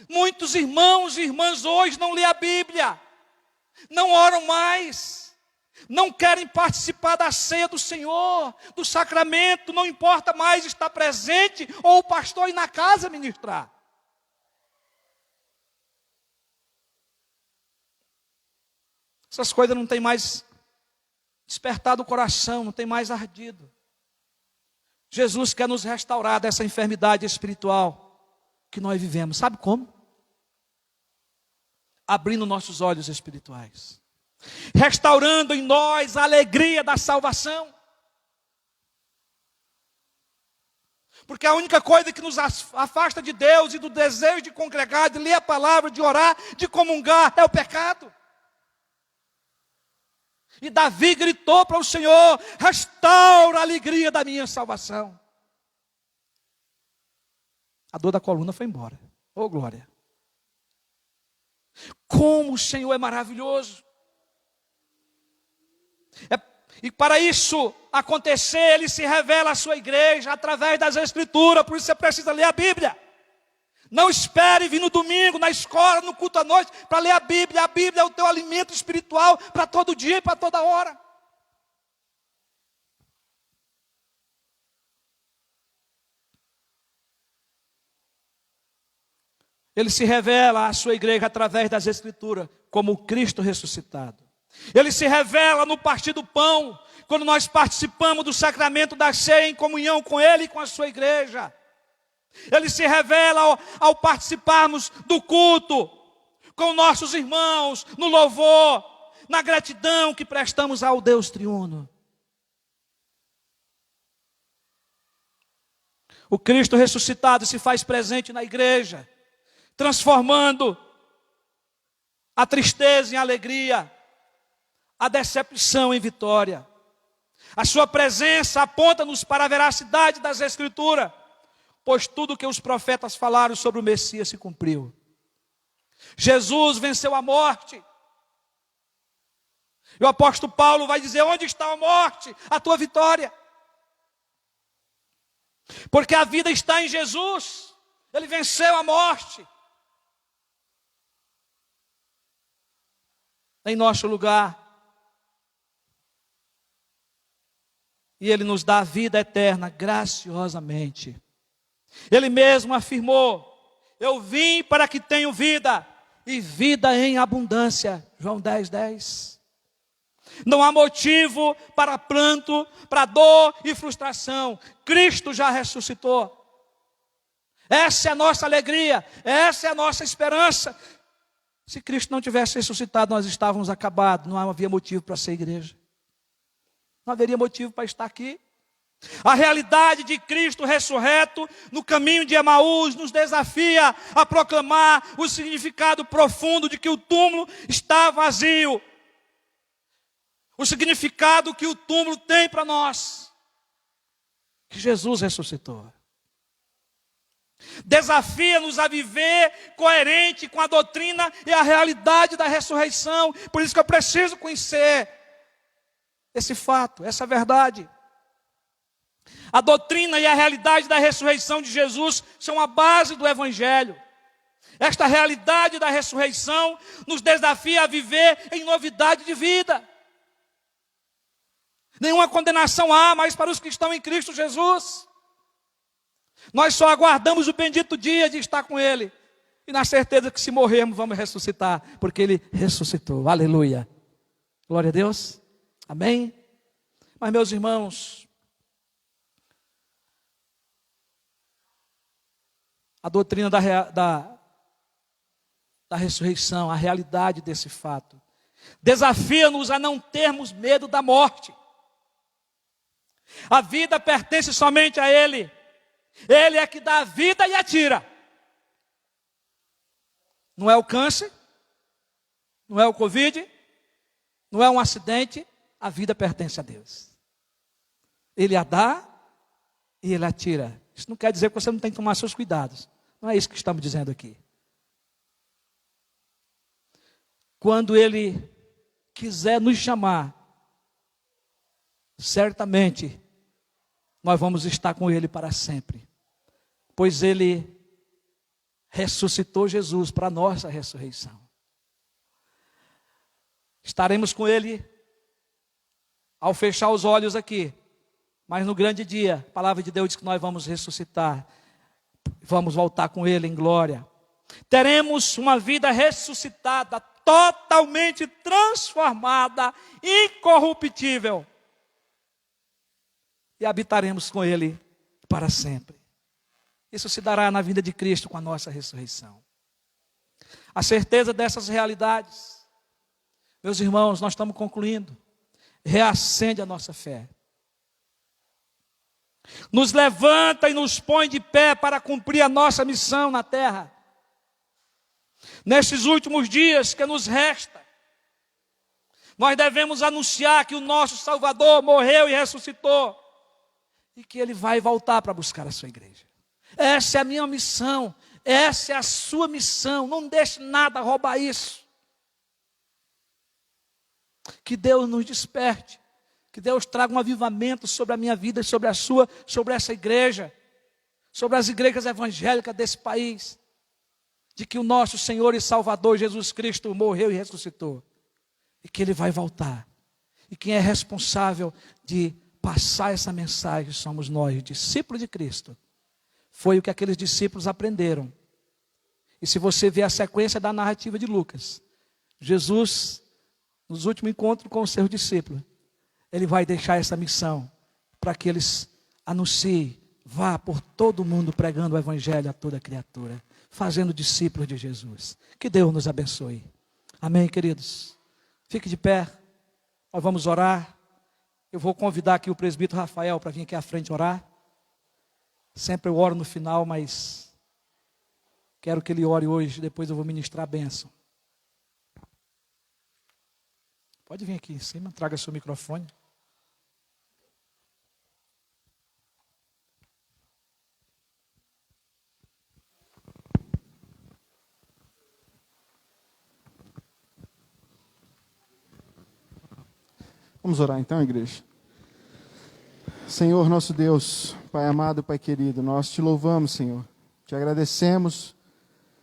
muitos irmãos e irmãs hoje não lêem a Bíblia, não oram mais, não querem participar da ceia do Senhor, do sacramento, não importa mais estar presente ou o pastor ir na casa ministrar. Essas coisas não têm mais despertado o coração, não tem mais ardido. Jesus quer nos restaurar dessa enfermidade espiritual que nós vivemos. Sabe como? Abrindo nossos olhos espirituais. Restaurando em nós a alegria da salvação. Porque a única coisa que nos afasta de Deus e do desejo de congregar, de ler a palavra, de orar, de comungar, é o pecado. E Davi gritou para o Senhor: restaura a alegria da minha salvação. A dor da coluna foi embora. Oh, glória! Como o Senhor é maravilhoso! E para isso acontecer, Ele se revela à sua igreja através das Escrituras. Por isso você precisa ler a Bíblia. Não espere vir no domingo, na escola, no culto à noite, para ler a Bíblia. A Bíblia é o teu alimento espiritual para todo dia e para toda hora. Ele se revela à sua igreja através das Escrituras, como o Cristo ressuscitado. Ele se revela no partir do pão, quando nós participamos do sacramento da ceia em comunhão com Ele e com a sua igreja. Ele se revela ao participarmos do culto com nossos irmãos, no louvor, na gratidão que prestamos ao Deus triuno. O Cristo ressuscitado se faz presente na igreja, transformando a tristeza em alegria, a decepção em vitória. A sua presença aponta-nos para a veracidade das Escrituras, pois tudo que os profetas falaram sobre o Messias se cumpriu. Jesus venceu a morte. E o apóstolo Paulo vai dizer: onde está a morte? A tua vitória. Porque a vida está em Jesus. Ele venceu a morte. Em nosso lugar. E Ele nos dá a vida eterna graciosamente. Ele mesmo afirmou: eu vim para que tenham vida, e vida em abundância. João 10:10. Não há motivo para pranto, para dor e frustração. Cristo já ressuscitou. Essa é a nossa alegria, essa é a nossa esperança. Se Cristo não tivesse ressuscitado, nós estávamos acabados. Não havia motivo para ser igreja. Não haveria motivo para estar aqui. A realidade de Cristo ressurreto no caminho de Emaús nos desafia a proclamar o significado profundo de que o túmulo está vazio. O significado que o túmulo tem para nós. Que Jesus ressuscitou. Desafia-nos a viver coerente com a doutrina e a realidade da ressurreição. Por isso que eu preciso conhecer esse fato, essa verdade. A doutrina e a realidade da ressurreição de Jesus são a base do Evangelho. Esta realidade da ressurreição nos desafia a viver em novidade de vida. Nenhuma condenação há mais para os que estão em Cristo Jesus. Nós só aguardamos o bendito dia de estar com Ele. E na certeza que se morrermos vamos ressuscitar, porque Ele ressuscitou. Aleluia. Glória a Deus. Amém. Mas meus irmãos, a doutrina da ressurreição, a realidade desse fato, desafia-nos a não termos medo da morte. A vida pertence somente a Ele. Ele é que dá a vida e a tira. Não é o câncer, não é o Covid, não é um acidente. A vida pertence a Deus. Ele a dá e Ele a tira. Isso não quer dizer que você não tem que tomar seus cuidados. Não é isso que estamos dizendo aqui. Quando Ele quiser nos chamar, certamente nós vamos estar com Ele para sempre. pois Ele ressuscitou Jesus para a nossa ressurreição. Estaremos com Ele ao fechar os olhos aqui, mas no grande dia, a palavra de Deus diz que nós vamos ressuscitar, vamos voltar com Ele em glória. Teremos uma vida ressuscitada, totalmente transformada, incorruptível, e habitaremos com Ele para sempre. Isso se dará na vinda de Cristo com a nossa ressurreição. A certeza dessas realidades, meus irmãos, nós estamos concluindo, reacende a nossa fé. Nos levanta e nos põe de pé para cumprir a nossa missão na terra. Nestes últimos dias que nos resta, nós devemos anunciar que o nosso Salvador morreu e ressuscitou, e que Ele vai voltar para buscar a sua igreja. Essa é a minha missão, essa é a sua missão, não deixe nada roubar isso. Que Deus nos desperte, que Deus traga um avivamento sobre a minha vida e sobre a sua, sobre essa igreja, sobre as igrejas evangélicas desse país, de que o nosso Senhor e Salvador Jesus Cristo morreu e ressuscitou, e que Ele vai voltar, e quem é responsável de passar essa mensagem somos nós, discípulos de Cristo. Foi o que aqueles discípulos aprenderam. E se você ver a sequência da narrativa de Lucas, Jesus, nos últimos encontros com os seus discípulos, Ele vai deixar essa missão para que eles anunciem, vá por todo mundo pregando o evangelho a toda criatura, fazendo discípulos de Jesus. Que Deus nos abençoe. Amém, queridos? Fique de pé, nós vamos orar. Eu vou convidar aqui o presbítero Rafael para vir aqui à frente orar. Sempre eu oro no final, mas quero que ele ore hoje, depois eu vou ministrar a bênção. Pode vir aqui em cima, traga seu microfone. Vamos orar então, igreja. Senhor nosso Deus, Pai amado, Pai querido, nós te louvamos, Senhor. Te agradecemos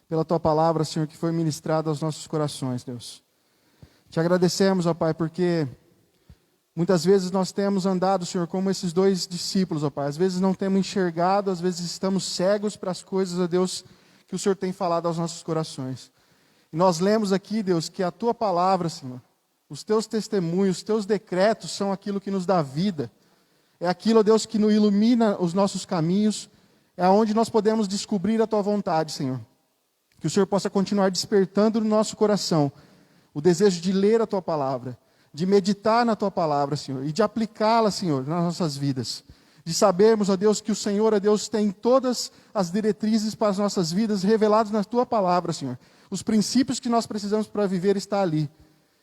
pela Tua palavra, Senhor, que foi ministrada aos nossos corações, Deus. Te agradecemos, ó Pai, porque muitas vezes nós temos andado, Senhor, como esses dois discípulos, ó Pai. Às vezes não temos enxergado, às vezes estamos cegos para as coisas, ó Deus, que o Senhor tem falado aos nossos corações. E nós lemos aqui, Deus, que a Tua palavra, Senhor, os Teus testemunhos, os Teus decretos são aquilo que nos dá vida. É aquilo, ó Deus, que nos ilumina os nossos caminhos, é onde nós podemos descobrir a Tua vontade, Senhor. Que o Senhor possa continuar despertando no nosso coração o desejo de ler a Tua palavra, de meditar na Tua palavra, Senhor, e de aplicá-la, Senhor, nas nossas vidas. De sabermos, ó Deus, que o Senhor, ó Deus, tem todas as diretrizes para as nossas vidas reveladas na Tua palavra, Senhor. Os princípios que nós precisamos para viver está ali.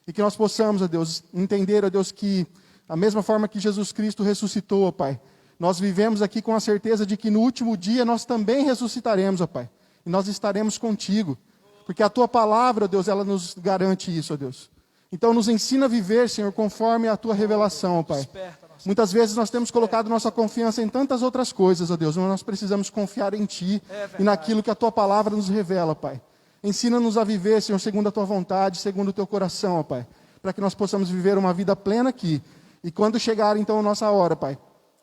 E que nós possamos, ó Deus, entender, ó Deus, que a mesma forma que Jesus Cristo ressuscitou, ó Pai, nós vivemos aqui com a certeza de que no último dia nós também ressuscitaremos, ó Pai. E nós estaremos contigo. Porque a Tua palavra, ó Deus, ela nos garante isso, ó Deus. Então nos ensina a viver, Senhor, conforme a Tua revelação, ó Pai. Muitas vezes nós temos colocado nossa confiança em tantas outras coisas, ó Deus, mas nós precisamos confiar em Ti e naquilo que a Tua palavra nos revela, Pai. Ensina-nos a viver, Senhor, segundo a Tua vontade, segundo o Teu coração, ó Pai. Para que nós possamos viver uma vida plena aqui. E quando chegar, então, a nossa hora, Pai,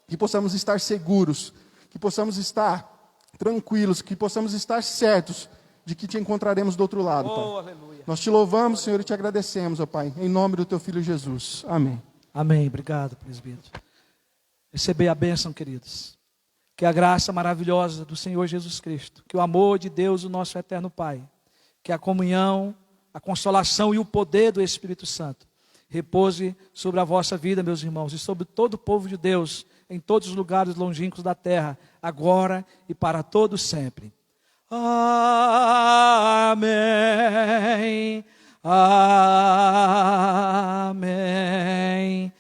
que possamos estar seguros, que possamos estar tranquilos, que possamos estar certos de que Te encontraremos do outro lado, Pai. Aleluia. Nós Te louvamos, Senhor, e Te agradecemos, ó Pai, em nome do Teu Filho Jesus. Amém. Amém. Obrigado, presbítero. Receber a bênção, queridos. Que a graça maravilhosa do Senhor Jesus Cristo, que o amor de Deus, o nosso eterno Pai, que a comunhão, a consolação e o poder do Espírito Santo repouse sobre a vossa vida, meus irmãos, e sobre todo o povo de Deus, em todos os lugares longínquos da terra, agora e para todos sempre. Amém. Amém.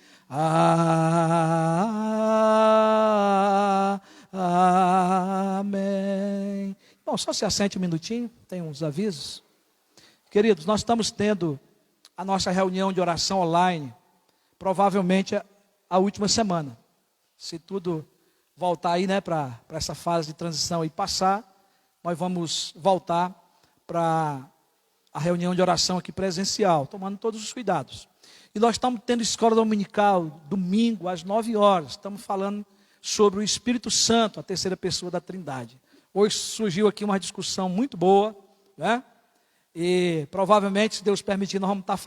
Amém. Bom, só se assente um minutinho, tem uns avisos. Queridos, nós estamos tendo a nossa reunião de oração online, provavelmente a última semana, se tudo voltar aí, né, para essa fase de transição aí passar, nós vamos voltar para a reunião de oração aqui presencial, tomando todos os cuidados. E nós estamos tendo escola dominical, domingo, às 9 horas. Estamos falando sobre o Espírito Santo, a terceira pessoa da Trindade. Hoje surgiu aqui uma discussão muito boa, né? E provavelmente, se Deus permitir, nós vamos estar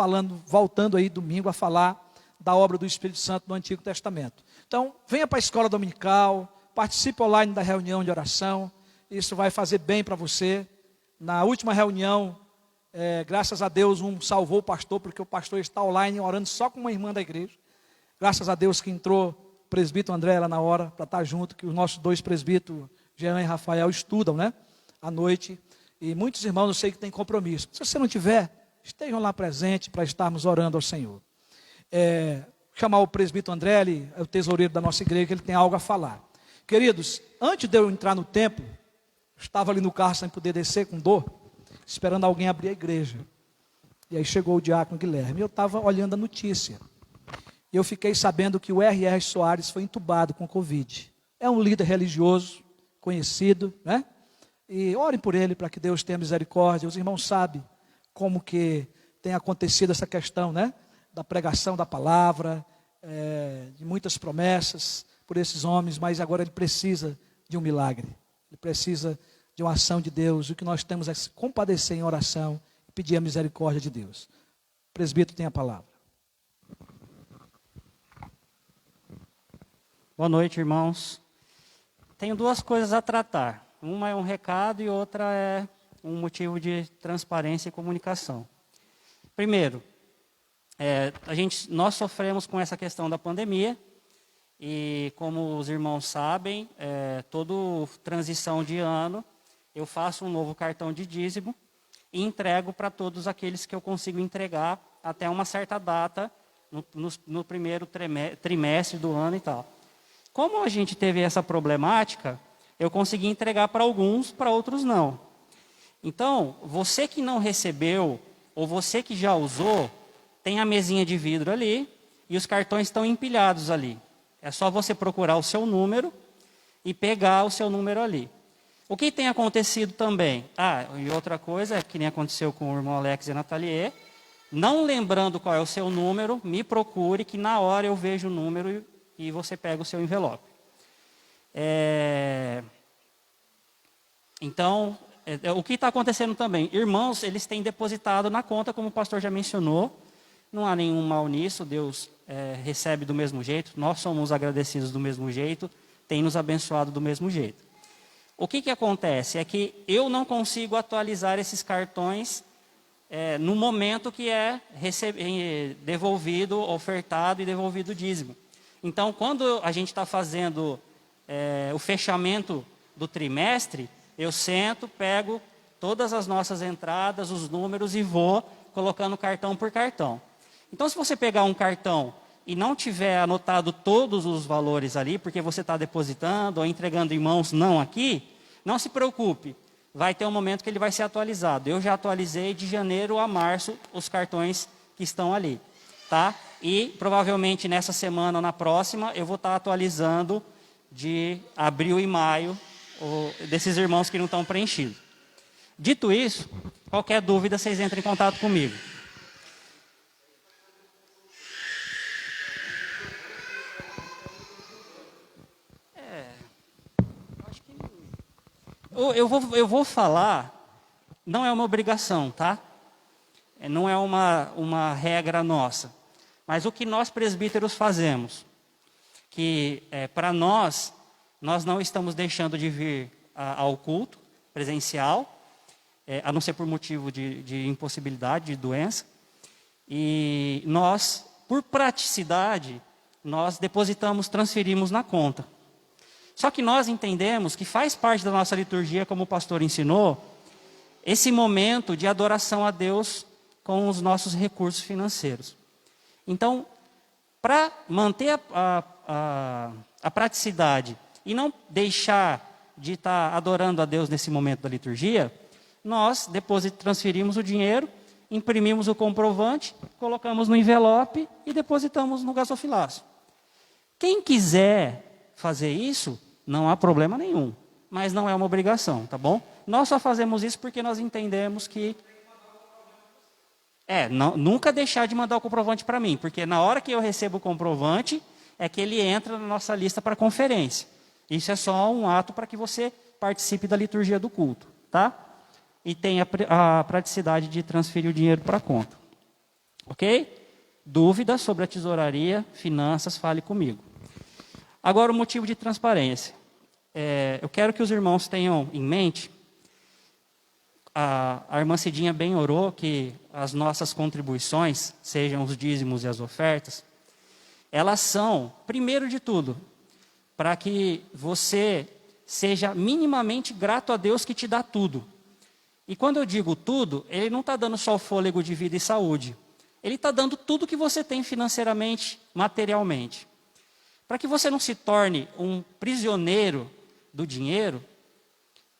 voltando aí domingo a falar da obra do Espírito Santo no Antigo Testamento. Então, venha para a escola dominical, participe online da reunião de oração. Isso vai fazer bem para você. Na última reunião, graças a Deus, salvou o pastor, porque o pastor está online orando só com uma irmã da igreja. Graças a Deus que entrou o presbítero André lá na hora, para estar junto, que os nossos 2 presbíteros, Jean e Rafael, estudam, né? À noite. E muitos irmãos, eu sei que têm compromisso. Se você não tiver, estejam lá presentes para estarmos orando ao Senhor. Chamar o presbítero André, ele é o tesoureiro da nossa igreja, que ele tem algo a falar. Queridos, antes de eu entrar no templo, eu estava ali no carro sem poder descer, com dor, esperando alguém abrir a igreja. E aí chegou o diácono Guilherme, e eu estava olhando a notícia. E eu fiquei sabendo que o R.R. Soares foi entubado com Covid. É um líder religioso, conhecido, né? E orem por ele, para que Deus tenha misericórdia. Os irmãos sabem como que tem acontecido essa questão, né? Da pregação da palavra, de muitas promessas por esses homens, mas agora ele precisa de um milagre. Ele precisa de uma ação de Deus. O que nós temos é se compadecer em oração e pedir a misericórdia de Deus. O presbítero tem a palavra. Boa noite, irmãos. Tenho 2 coisas a tratar. Uma é um recado e outra é um motivo de transparência e comunicação. Primeiro, nós sofremos com essa questão da pandemia e, como os irmãos sabem, toda transição de ano eu faço um novo cartão de dízimo e entrego para todos aqueles que eu consigo entregar até uma certa data no primeiro trimestre do ano e tal. Como a gente teve essa problemática, eu consegui entregar para alguns, para outros não. Então, você que não recebeu, ou você que já usou, tem a mesinha de vidro ali, e os cartões estão empilhados ali. É só você procurar o seu número e pegar o seu número ali. O que tem acontecido também? E outra coisa, que nem aconteceu com o irmão Alex e a Nathalie, não lembrando qual é o seu número, me procure, que na hora eu vejo o número e você pega o seu envelope. Então, o que está acontecendo também? Irmãos, eles têm depositado na conta, como o pastor já mencionou, não há nenhum mal nisso, Deus recebe do mesmo jeito, nós somos agradecidos do mesmo jeito, tem nos abençoado do mesmo jeito. O que acontece? É que eu não consigo atualizar esses cartões no momento que é devolvido, ofertado e devolvido o dízimo. Então, quando a gente está fazendo o fechamento do trimestre, eu sento, pego todas as nossas entradas, os números e vou colocando cartão por cartão. Então, se você pegar um cartão e não tiver anotado todos os valores ali, porque você está depositando ou entregando em mãos não aqui, não se preocupe, vai ter um momento que ele vai ser atualizado. Eu já atualizei de janeiro a março os cartões que estão ali, tá? E provavelmente nessa semana ou na próxima eu vou estar atualizando de abril e maio desses irmãos que não estão preenchidos. Dito isso, qualquer dúvida vocês entrem em contato comigo. Eu vou falar, não é uma obrigação, tá? Não é uma regra nossa. Mas o que nós presbíteros fazemos, que para nós não estamos deixando de vir ao culto presencial, a não ser por motivo de impossibilidade, de doença. E nós, por praticidade, nós transferimos na conta. Só que nós entendemos que faz parte da nossa liturgia, como o pastor ensinou, esse momento de adoração a Deus com os nossos recursos financeiros. Então, para manter a praticidade e não deixar de estar adorando a Deus nesse momento da liturgia, nós transferimos o dinheiro, imprimimos o comprovante, colocamos no envelope e depositamos no gasofilaço. Quem quiser fazer isso, não há problema nenhum, mas não é uma obrigação, tá bom? Nós só fazemos isso porque nós entendemos que nunca deixar de mandar o comprovante para mim, porque na hora que eu recebo o comprovante, é que ele entra na nossa lista para conferência. Isso é só um ato para que você participe da liturgia do culto, tá? E tem a praticidade de transferir o dinheiro para a conta. Ok? Dúvidas sobre a tesouraria, finanças, fale comigo. Agora o motivo de transparência. Eu quero que os irmãos tenham em mente, a irmã Cidinha bem orou que as nossas contribuições, sejam os dízimos e as ofertas, elas são, primeiro de tudo, para que você seja minimamente grato a Deus que te dá tudo. E quando eu digo tudo, Ele não está dando só o fôlego de vida e saúde. Ele está dando tudo que você tem financeiramente, materialmente. Para que você não se torne um prisioneiro do dinheiro,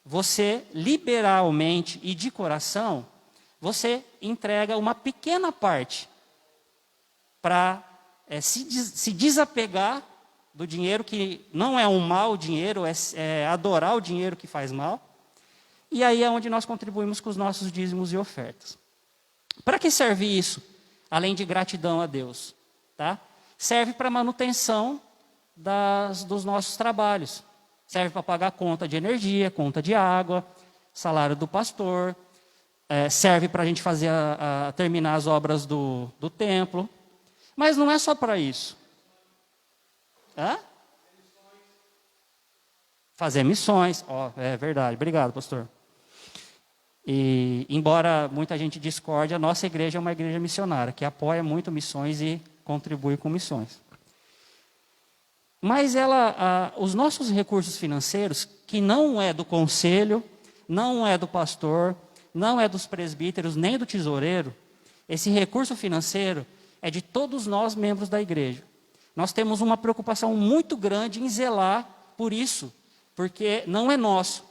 você liberalmente e de coração, você entrega uma pequena parte para se desapegar do dinheiro, que não é um mau dinheiro, é adorar o dinheiro que faz mal. E aí é onde nós contribuímos com os nossos dízimos e ofertas. Para que serve isso? Além de gratidão a Deus, tá? Serve para manutenção dos nossos trabalhos. Serve para pagar conta de energia, conta de água, salário do pastor. Serve para a gente fazer terminar as obras do templo. Mas não é só para isso. Fazer missões. É verdade. Obrigado, pastor. E, embora muita gente discorde, a nossa igreja é uma igreja missionária, que apoia muito missões e contribui com missões. Mas os nossos recursos financeiros, que não é do conselho, não é do pastor, não é dos presbíteros, nem do tesoureiro, esse recurso financeiro é de todos nós, membros da igreja. Nós temos uma preocupação muito grande em zelar por isso, porque não é nosso,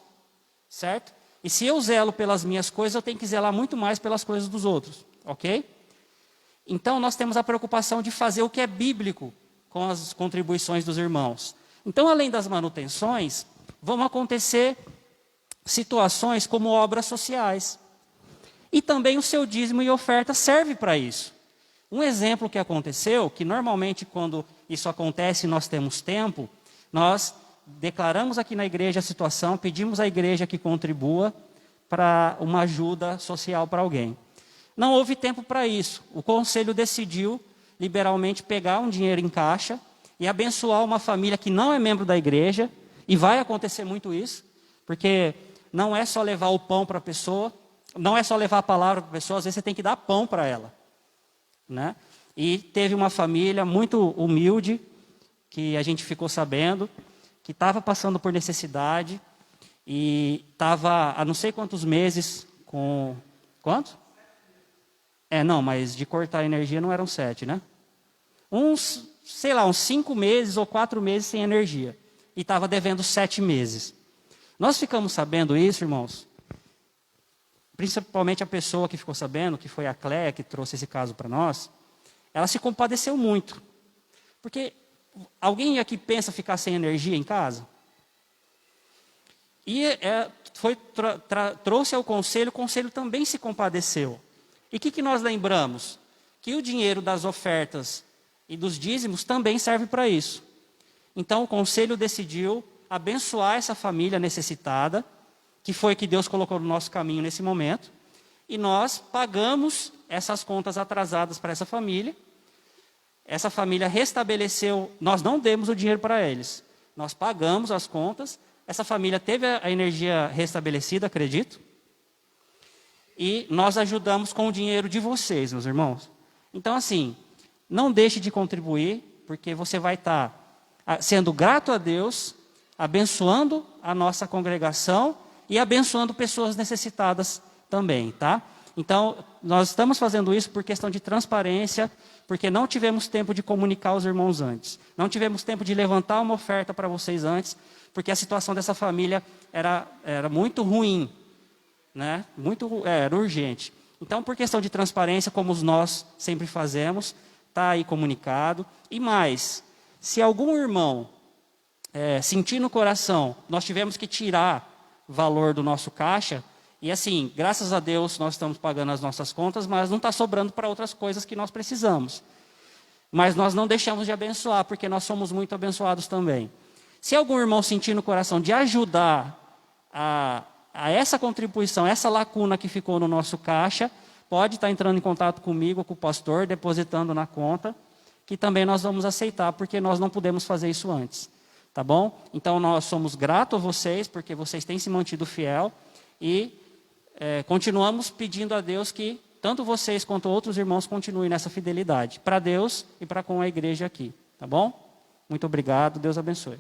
certo? E se eu zelo pelas minhas coisas, eu tenho que zelar muito mais pelas coisas dos outros, ok? Então, nós temos a preocupação de fazer o que é bíblico com as contribuições dos irmãos. Então, além das manutenções, vão acontecer situações como obras sociais. E também o seu dízimo e oferta serve para isso. Um exemplo que aconteceu, que normalmente quando isso acontece e nós temos tempo, nós declaramos aqui na igreja a situação, pedimos à igreja que contribua para uma ajuda social para alguém. Não houve tempo para isso. O conselho decidiu liberalmente pegar um dinheiro em caixa e abençoar uma família que não é membro da igreja, e vai acontecer muito isso, porque não é só levar o pão para a pessoa, não é só levar a palavra para a pessoa, às vezes você tem que dar pão para ela, né? E teve uma família muito humilde, que a gente ficou sabendo, que estava passando por necessidade e estava há não sei quantos meses com... Quantos? Não, mas de cortar a energia não eram 7, né? Uns 5 meses ou 4 meses sem energia. E estava devendo 7 meses. Nós ficamos sabendo isso, irmãos. Principalmente a pessoa que ficou sabendo, que foi a Cléia, que trouxe esse caso para nós. Ela se compadeceu muito. Porque alguém aqui pensa ficar sem energia em casa? E trouxe ao conselho, o conselho também se compadeceu. E o que nós lembramos? Que o dinheiro das ofertas e dos dízimos também serve para isso. Então o conselho decidiu abençoar essa família necessitada, que foi que Deus colocou no nosso caminho nesse momento, e nós pagamos essas contas atrasadas para essa família. Essa família restabeleceu, nós não demos o dinheiro para eles, nós pagamos as contas, essa família teve a energia restabelecida, acredito, e nós ajudamos com o dinheiro de vocês, meus irmãos. Então, assim, não deixe de contribuir, porque você vai estar sendo grato a Deus, abençoando a nossa congregação e abençoando pessoas necessitadas também, tá? Então, nós estamos fazendo isso por questão de transparência, porque não tivemos tempo de comunicar aos irmãos antes. Não tivemos tempo de levantar uma oferta para vocês antes, porque a situação dessa família era muito ruim, né? Era urgente. Então, por questão de transparência, como nós sempre fazemos, está aí comunicado. E mais, se algum irmão sentir no coração, nós tivemos que tirar valor do nosso caixa, e assim, graças a Deus nós estamos pagando as nossas contas, mas não está sobrando para outras coisas que nós precisamos. Mas nós não deixamos de abençoar, porque nós somos muito abençoados também. Se algum irmão sentir no coração de ajudar a essa contribuição, essa lacuna que ficou no nosso caixa, pode estar entrando em contato comigo, com o pastor, depositando na conta, que também nós vamos aceitar, porque nós não pudemos fazer isso antes. Tá bom? Então nós somos gratos a vocês, porque vocês têm se mantido fiel, e continuamos pedindo a Deus que tanto vocês quanto outros irmãos continuem nessa fidelidade, para Deus e para com a igreja aqui. Tá bom? Muito obrigado, Deus abençoe.